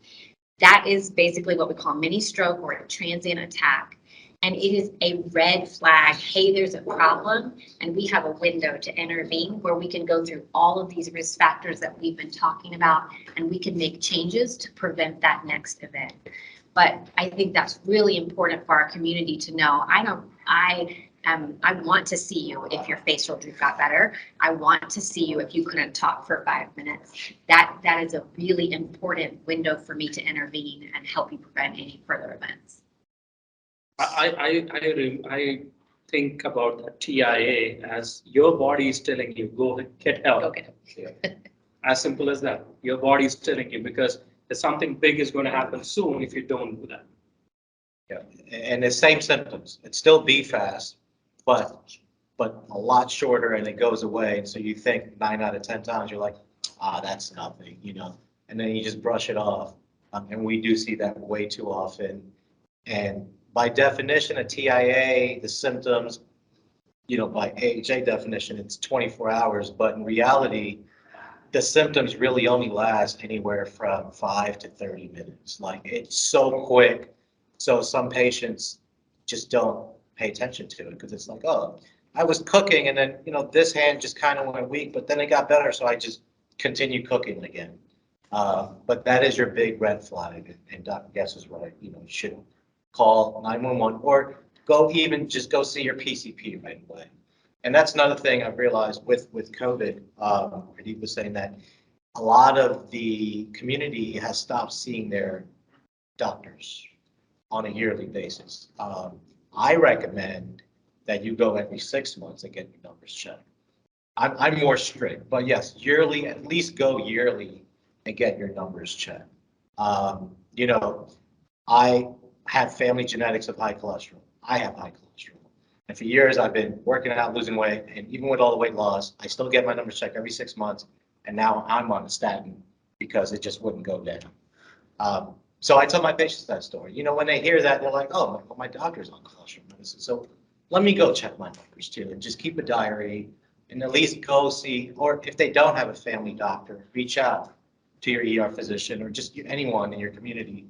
That is basically what we call mini stroke or a transient attack. And it is a red flag. Hey, there's a problem. And we have a window to intervene where we can go through all of these risk factors that we've been talking about, and we can make changes to prevent that next event. But I think that's really important for our community to know. I want to see you if your facial droop got better. I want to see you if you couldn't talk for 5 minutes. That is a really important window for me to intervene and help you prevent any further events. I think about the TIA as your body is telling you, go get help. Go get help. As simple as that. Your body is telling you because there's something big is going to happen soon if you don't do that. Yeah, and the same symptoms. It's still Be Fast, but a lot shorter, and it goes away. And so you think 9 out of 10 times you're like, that's nothing, and then you just brush it off. And we do see that way too often. And by definition, a TIA, the symptoms by AHA definition, it's 24 hours, but in reality, the symptoms really only last anywhere from 5 to 30 minutes. Like, it's so quick. So some patients just don't pay attention to it because it's like, oh, I was cooking and then, this hand just kind of went weak, but then it got better. So I just continue cooking again. But that is your big red flag. And Dr. Guess is right. You should call 911 or just go see your PCP right away. And that's another thing I've realized with COVID. Pradeep was saying that a lot of the community has stopped seeing their doctors on a yearly basis. I recommend that you go every 6 months and get your numbers checked. I'm more strict, but yes, yearly, at least go yearly and get your numbers checked. I have family genetics of high cholesterol. I have high cholesterol. And for years, I've been working out, losing weight, and even with all the weight loss, I still get my numbers checked every 6 months. And now I'm on a statin because it just wouldn't go down. So I tell my patients that story. When they hear that, they're like, oh, my doctor's on cholesterol medicine. So let me go check my numbers too, and just keep a diary and at least go see, or if they don't have a family doctor, reach out to your ER physician or just anyone in your community.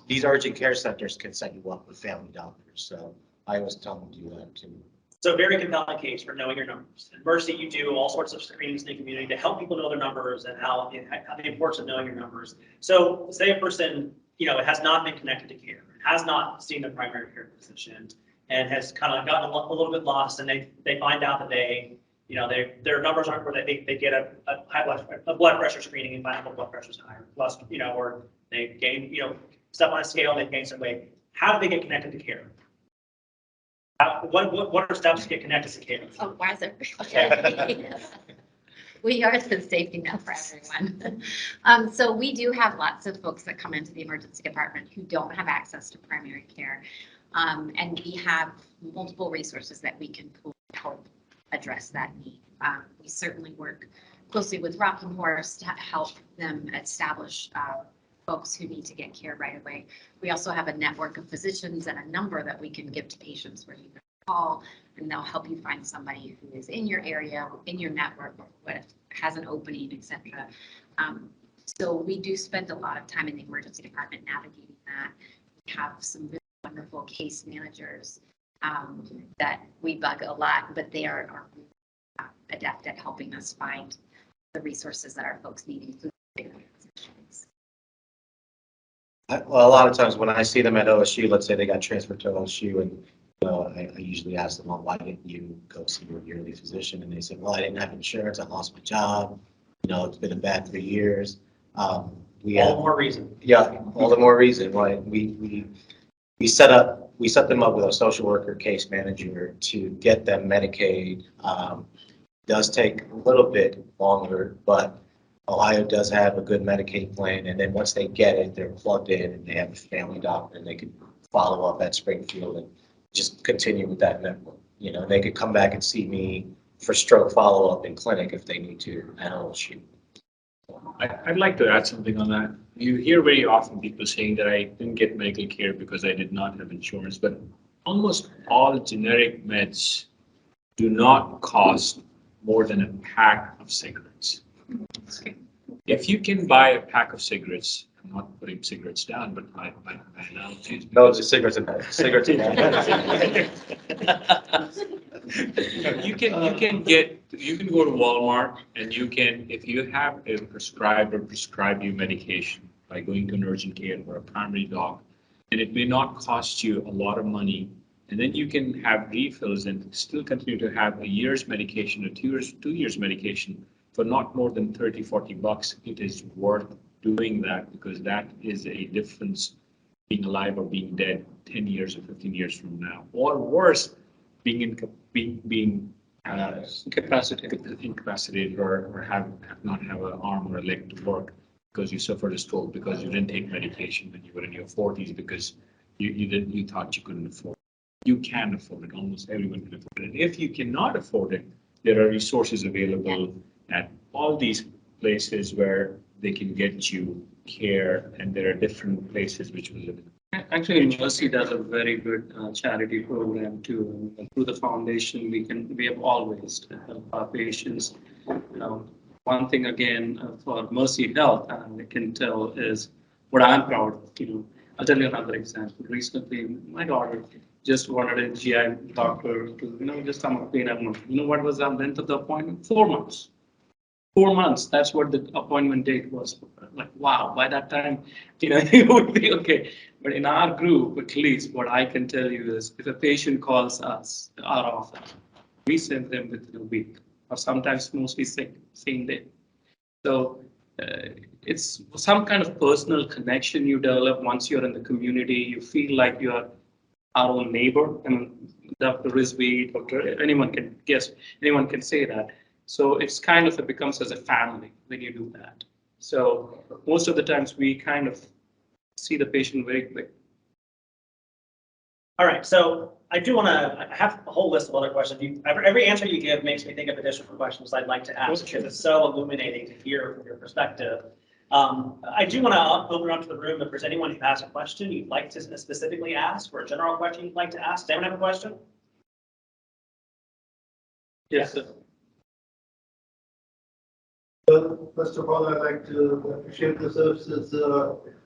These urgent care centers can set you up with family doctors. So I always tell them to do that too. So very compelling case for knowing your numbers. And Mercy, you do all sorts of screenings in the community to help people know their numbers and how the importance of knowing your numbers. So say a person, has not been connected to care, has not seen their primary care physician, and has kind of gotten a little bit lost, and they find out that their numbers aren't where they get a blood pressure screening and find out their blood pressure is higher, plus, or they gain, step on a scale, they gain some weight. How do they get connected to care? What are steps to get connected to care? Oh, why is it? We are the safety net for everyone. So we do have lots of folks that come into the emergency department who don't have access to primary care. And we have multiple resources that we can pull to help address that need. We certainly work closely with Rocking Horse to help them establish folks who need to get care right away. We also have a network of physicians and a number that we can give to patients where you can call and they'll help you find somebody who is in your area, in your network, or has an opening, etc. So we do spend a lot of time in the emergency department navigating that. We have some really wonderful case managers that we bug a lot, but they are adept at helping us find the resources that our folks need, including physicians. Well, a lot of times when I see them at OSU, let's say they got transferred to OSU, and I usually ask them, well, why didn't you go see your yearly physician? And they said, well, I didn't have insurance. I lost my job. It's been a bad 3 years. All the more reason. Yeah, all the more reason, right? We set them up with a social worker case manager to get them Medicaid. Does take a little bit longer, but Ohio does have a good Medicaid plan. And then once they get it, they're plugged in and they have a family doctor and they can follow up at Springfield and just continue with that network. They could come back and see me for stroke follow-up in clinic if they need to at OSU. I'd like to add something on that. You hear very often people saying that I didn't get medical care because I did not have insurance, but almost all generic meds do not cost more than a pack of cigarettes. If you can buy a pack of cigarettes, I'm not putting cigarettes down, but my analogy. No, the cigarettes are bad. Cigarettes are bad. You can go to Walmart and you can, if you have a prescriber prescribe you medication by going to an urgent care or a primary doc, and it may not cost you a lot of money, and then you can have refills and still continue to have a year's medication or 2 years medication for not more than 30, 40 bucks. It is worth doing that because that is a difference being alive or being dead 10 years or 15 years from now, or worse, being incapacitated or not have an arm or a leg to work because you suffered a stroke because you didn't take medication when you were in your 40s because you thought you couldn't afford it. You can afford it. Almost everyone can afford it. And if you cannot afford it, there are resources available at all these places where they can get you care, and there are different places which will live in. Actually, Mercy does a very good charity program too. And through the foundation, we have always helped our patients. One thing again for Mercy Health, I can tell is what I'm proud of. I'll tell you another example. Recently, my daughter just wanted a GI doctor to just come up pain. What was the length of the appointment? 4 months. 4 months. That's what the appointment date was. Like, wow, by that time, it would be okay. But in our group, at least what I can tell you is if a patient calls us, our office, we send them within a week or sometimes mostly same day. So it's some kind of personal connection you develop once you're in the community. You feel like you're our own neighbor. Dr. Rizvi, Dr. Anyone can say that. So it's kind of, it becomes as a family when you do that. So most of the times we kind of see the patient very quick. All right, so I have a whole list of other questions. Every answer you give makes me think of additional questions I'd like to ask because it's so illuminating to hear from your perspective. I do want to open up to the room if there's anyone who has a question you'd like to specifically ask or a general question you'd like to ask. Does anyone have a question? Yes, sir. First of all, I'd like to appreciate the services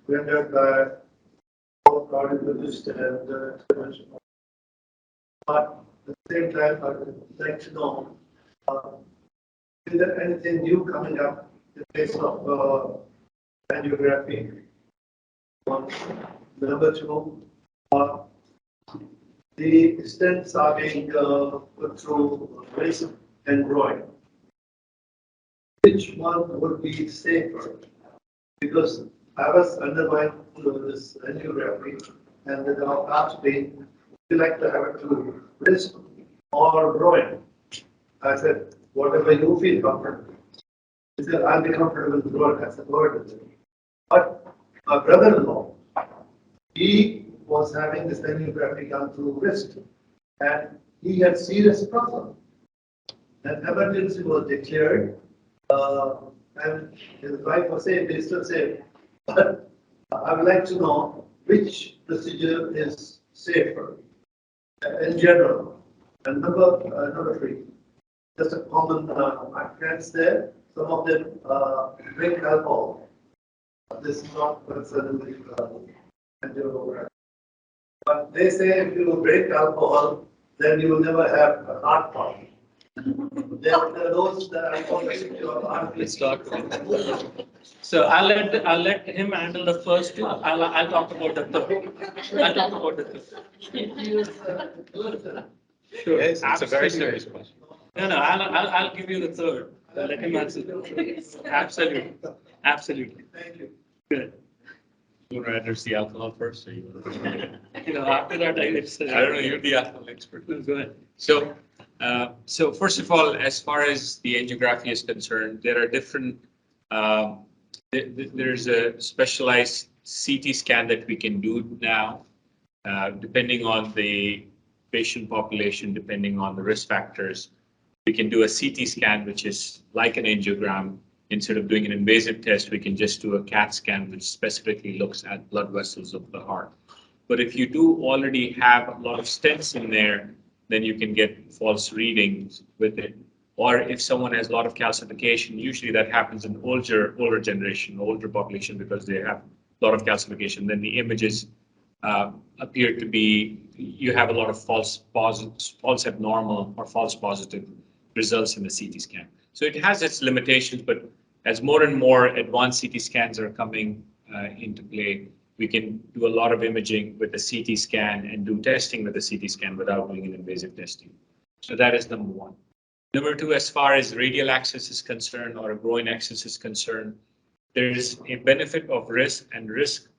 rendered by all cardiologists and intervention. But at the same time, I would like to know, is there anything new coming up in the case of angiography? One. Number two, the stents are being put through wrist and groin. Which one would be safer? Because I was undergoing this angiography and with our arch pain, we like to have it to wrist or groin. I said, whatever you feel comfortable. He said, I'll be comfortable with groin. I said, word. But my brother-in-law, he was having this angiography done through wrist and he had serious problem. And emergency was declared. And his wife was saying, they still say, but I would like to know which procedure is safer in general. And number three, just a common, my friends there, some of them drink alcohol. This is not concerned with angiography. But they say if you drink alcohol, then you will never have a heart problem. There are those that are calling your heart. Let's talk about that. So I'll let him handle the first two. I'll talk about the third. I'll talk about the third. Sure. Yes, it's a very Absolutely. serious question. No, I'll give you the third. Let him answer. Absolutely. Absolutely. Thank you. Good. You want to address the alcohol first? Or After that, it's. I don't know, you're the alcohol expert. Go ahead. So first of all, as far as the angiography is concerned, there are different, there's a specialized CT scan that we can do now, depending on the patient population, depending on the risk factors. We can do a CT scan, which is like an angiogram. Instead of doing an invasive test, we can just do a CAT scan, which specifically looks at blood vessels of the heart. But if you do already have a lot of stents in there, then you can get false readings with it. Or if someone has a lot of calcification, usually that happens in older generation, older population, because they have a lot of calcification, then the images appear to be, you have a lot of false abnormal or false positive results in the CT scan. So it has its limitations, but as more and more advanced CT scans are coming into play, we can do a lot of imaging with the CT scan and do testing with the CT scan without doing an invasive testing. So that is number one. Number two, as far as radial axis is concerned or a groin axis is concerned, there is a benefit of risk and risk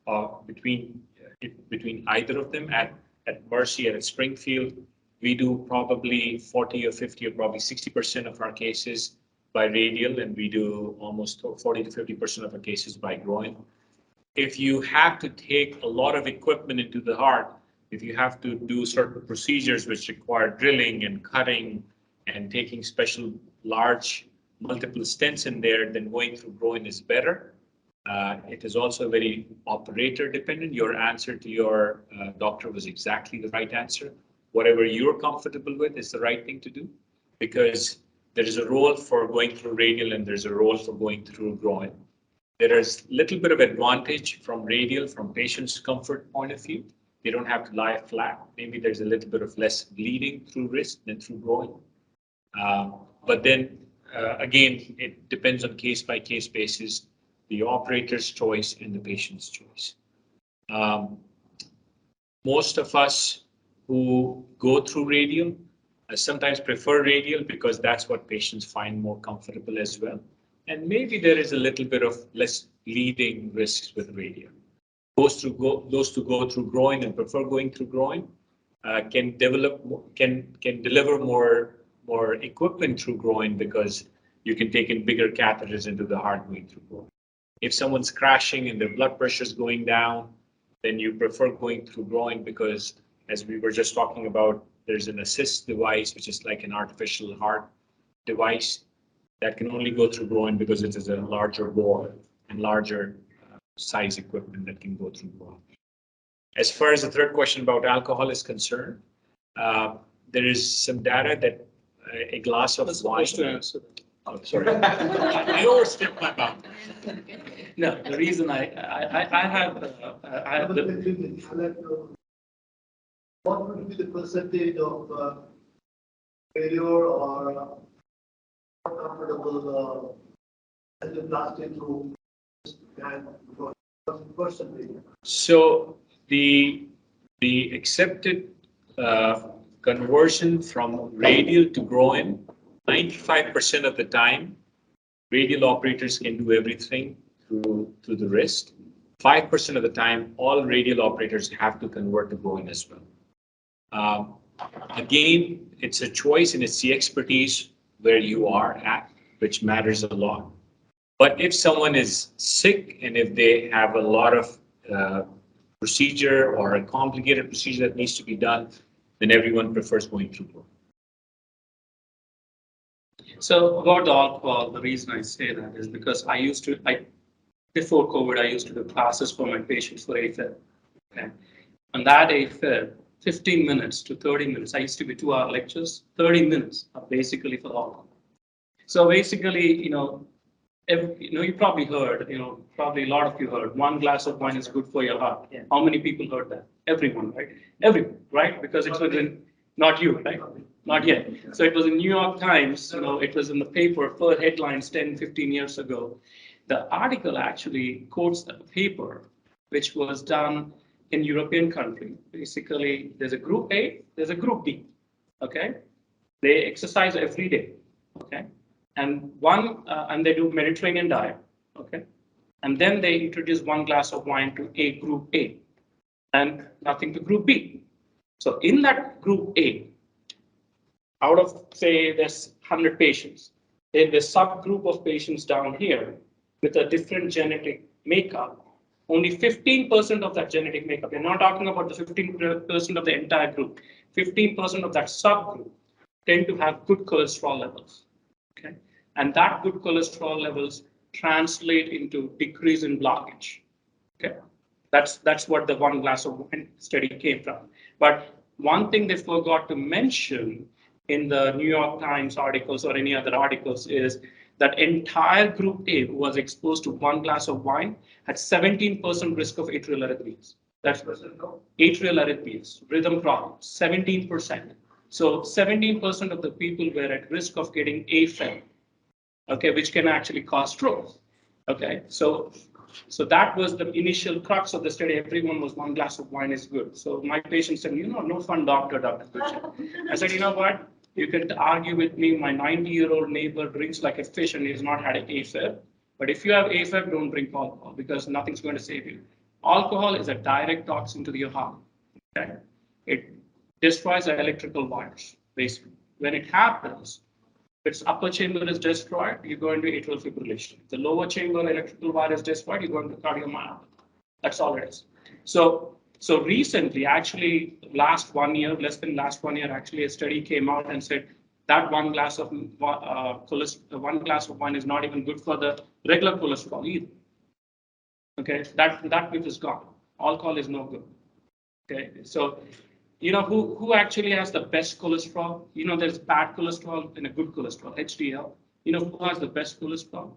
between either of them. At Mercy, at Springfield, we do probably 40 or 50 or probably 60% of our cases by radial, and we do almost 40 to 50% of our cases by groin. If you have to take a lot of equipment into the heart, if you have to do certain procedures which require drilling and cutting and taking special large multiple stents in there, then going through groin is better. It is also very operator dependent. Your answer to your doctor was exactly the right answer. Whatever you're comfortable with is the right thing to do, because there is a role for going through radial and there's a role for going through groin. There is a little bit of advantage from radial from patient's comfort point of view. They don't have to lie flat. Maybe there's a little bit of less bleeding through wrist than through groin. But then again, it depends on case by case basis, the operator's choice and the patient's choice. Most of us who go through radial sometimes prefer radial because that's what patients find more comfortable as well. And maybe there is a little bit of less bleeding risks with radial. Those who go through groin and prefer going through groin can deliver more equipment through groin because you can take in bigger catheters into the heart going through groin. If someone's crashing and their blood pressure is going down, then you prefer going through groin because, as we were just talking about, there's an assist device, which is like an artificial heart device that can only go through groin because it is a larger bore and larger size equipment that can go through groin. As far as the third question about alcohol is concerned, there is some data that a glass of wine. To answer that. Oh, sorry. I overstepped my bound. No, the reason I have What would be the percentage of failure or not comfortable angioplasty through and percentage? So the accepted conversion from radial to groin, 95% of the time, radial operators can do everything through the wrist. 5% of the time, all radial operators have to convert to groin as well. Again, it's a choice and it's the expertise where you are at, which matters a lot. But if someone is sick and if they have a lot of procedure or a complicated procedure that needs to be done, then everyone prefers going through groin. So about the alcohol, the reason I say that is because before COVID, I used to do classes for my patients for AFib. Okay. On that AFib, 15 minutes to 30 minutes, I used to be 2-hour lectures, 30 minutes are basically for alcohol. So basically, you probably heard, probably a lot of you heard, 1 glass of wine is good for your heart. Yeah. How many people heard that? Everyone, right? Everyone, right? Because it was not you, right? Not yet. So it was in New York Times, it was in the paper for headlines 10, 15 years ago. The article actually quotes the paper, which was done in European country. Basically, there's a group A, there's a group B, okay? They exercise every day, okay? And they do Mediterranean diet, okay? And then they introduce 1 glass of wine to a group A and nothing to group B. So in that group A, out of say there's 100 patients, there's a subgroup of patients down here with a different genetic makeup. Only 15% of that genetic makeup, we're not talking about the 15% of the entire group, 15% of that subgroup tend to have good cholesterol levels, okay? And that good cholesterol levels translate into decrease in blockage, okay? That's what the 1 glass of wine study came from. But one thing they forgot to mention in the New York Times articles or any other articles is that entire group A who was exposed to 1 glass of wine had 17% risk of atrial arrhythmias. That's atrial arrhythmias, rhythm problems, 17%. So 17% of the people were at risk of getting AFib, okay, which can actually cause stroke. Okay, so that was the initial crux of the study. Everyone was 1 glass of wine is good. So my patient said, no fun, Dr. Kuchar. I said, you know what? You can argue with me. My 90-year-old neighbor drinks like a fish and he's not had an AFib. But if you have AFib, don't drink alcohol because nothing's going to save you. Alcohol is a direct toxin to your heart. Okay? It destroys the electrical wires, basically. When it happens, if its upper chamber is destroyed, you go into atrial fibrillation. If the lower chamber electrical wire is destroyed, you go into cardiomyopathy. That's all it is. So recently, actually, less than last 1 year, actually, a study came out and said that 1 glass of wine is not even good for the regular cholesterol either. Okay, that which is gone. Alcohol is no good. Okay, so you know who actually has the best cholesterol? You know, there's bad cholesterol and a good cholesterol, HDL. You know who has the best cholesterol?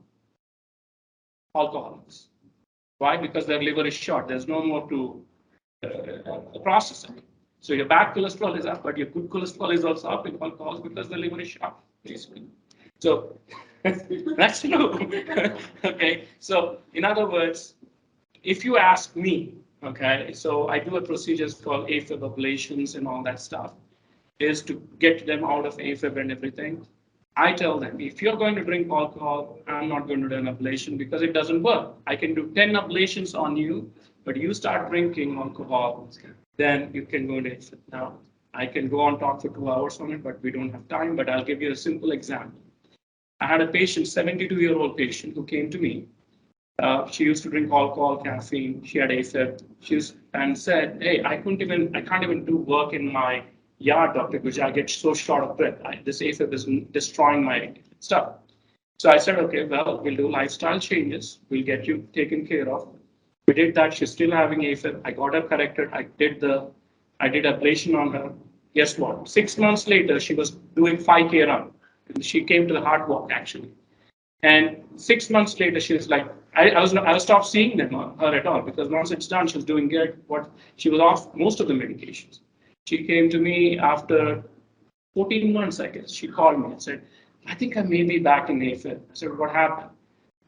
Alcoholics. Why? Because their liver is short. There's no more to process it. So your bad cholesterol is up, but your good cholesterol is also up in alcohol because the liver is short. Basically. So that's true. Okay. So in other words, if you ask me, okay, so I do a procedures called AFib ablations and all that stuff, is to get them out of AFib and everything. I tell them, if you're going to drink alcohol, I'm not going to do an ablation because it doesn't work. I can do 10 ablations on you, but you start drinking alcohol, then you can go into AFib. Now, I can go on talk for 2 hours on it, but we don't have time, but I'll give you a simple example. I had a patient, 72-year-old patient who came to me. She used to drink alcohol, caffeine. She had AFib. And said, "Hey, I can't even do work in my yard, Dr. Guja. I get so short of breath. This AFib is destroying my stuff." So I said, "Okay, well, we'll do lifestyle changes. We'll get you taken care of." We did that. She's still having AFib. I got her corrected. I did ablation on her. Guess what? 6 months later, she was doing 5K run. She came to the heart walk actually. And 6 months later, she was like, I stopped seeing her at all because once it's done, she was doing good. She was off most of the medications. She came to me after 14 months, I guess. She called me and said, "I think I may be back in AFib." I said, "What happened?"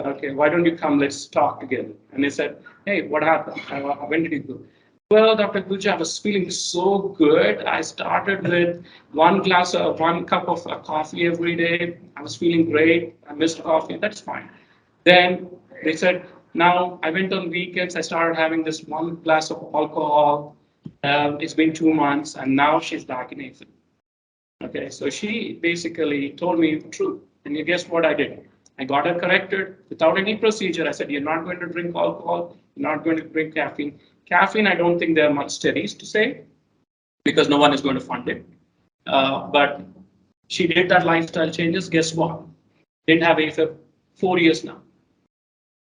"Okay, why don't you come? Let's talk together." And they said, "Hey, what happened? When did you go?" "Well, Dr. Guja, I was feeling so good. I started with one cup of coffee every day. I was feeling great. I missed coffee. That's fine." Then they said, "Now I went on weekends. I started having this one glass of alcohol. It's been 2 months, and now she's back in AFib." Okay, so she basically told me the truth. And you guess what I did? I got her corrected without any procedure. I said, "You're not going to drink alcohol. You're not going to drink caffeine." Caffeine, I don't think there are much studies to say because no one is going to fund it. But she did that lifestyle changes. Guess what? Didn't have AFib 4 years now.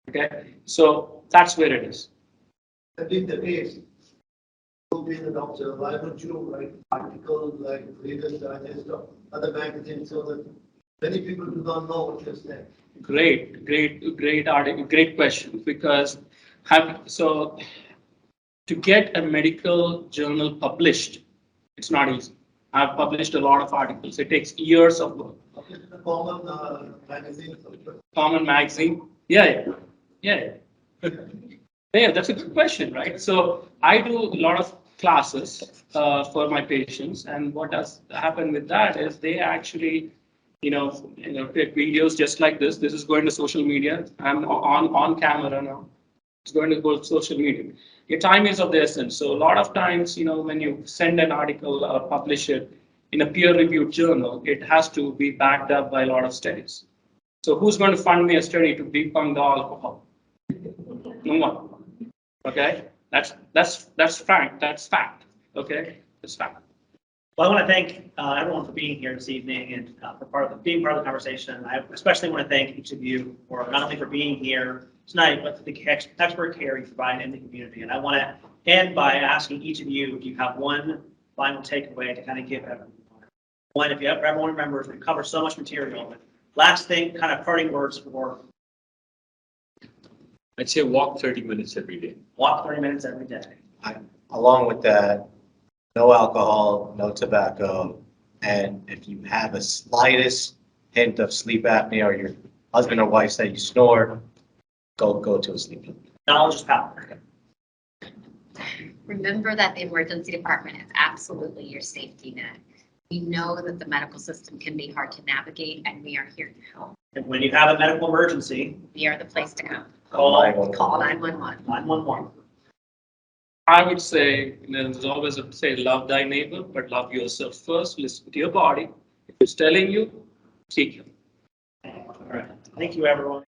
Okay, so that's where it is. That is the case. To be the doctor, why would you write articles like Reader's Digest or other magazines so that many people do not know what you're saying? Great article, great question. Because to get a medical journal published, it's not easy. I've published a lot of articles. It takes years of work. The common magazine. Common magazine. Yeah. Yeah, that's a good question, right? So I do a lot of classes for my patients, and what does happen with that is they actually, take videos just like this. This is going to social media. I'm on camera now. It's going to go to social media. Your time is of the essence. So a lot of times, when you send an article or publish it in a peer-reviewed journal, it has to be backed up by a lot of studies. So who's going to fund me a study to debunk the alcohol? No one. Okay, that's frank. That's fact. Okay, that's fact. Well, I want to thank everyone for being here this evening and for being part of the conversation. I especially want to thank each of you for not only for being here tonight, but for the expert care you provide in the community. And I want to end by asking each of you if you have one final takeaway to kind of give everyone. One, if everyone remembers, we cover so much material. But last thing, kind of parting words for. I'd say walk 30 minutes every day. Walk 30 minutes every day. Along with that, no alcohol, no tobacco, and if you have a slightest hint of sleep apnea or your husband or wife say you snore, go to a sleep lab. Knowledge is power. Remember that the emergency department is absolutely your safety net. We know that the medical system can be hard to navigate, and we are here to help. And when you have a medical emergency, We are the place to go. call 911. 911. I would say, there's always a say, love thy neighbor, but love yourself first. Listen to your body. If it's telling you, seek help. All right. Thank you, everyone.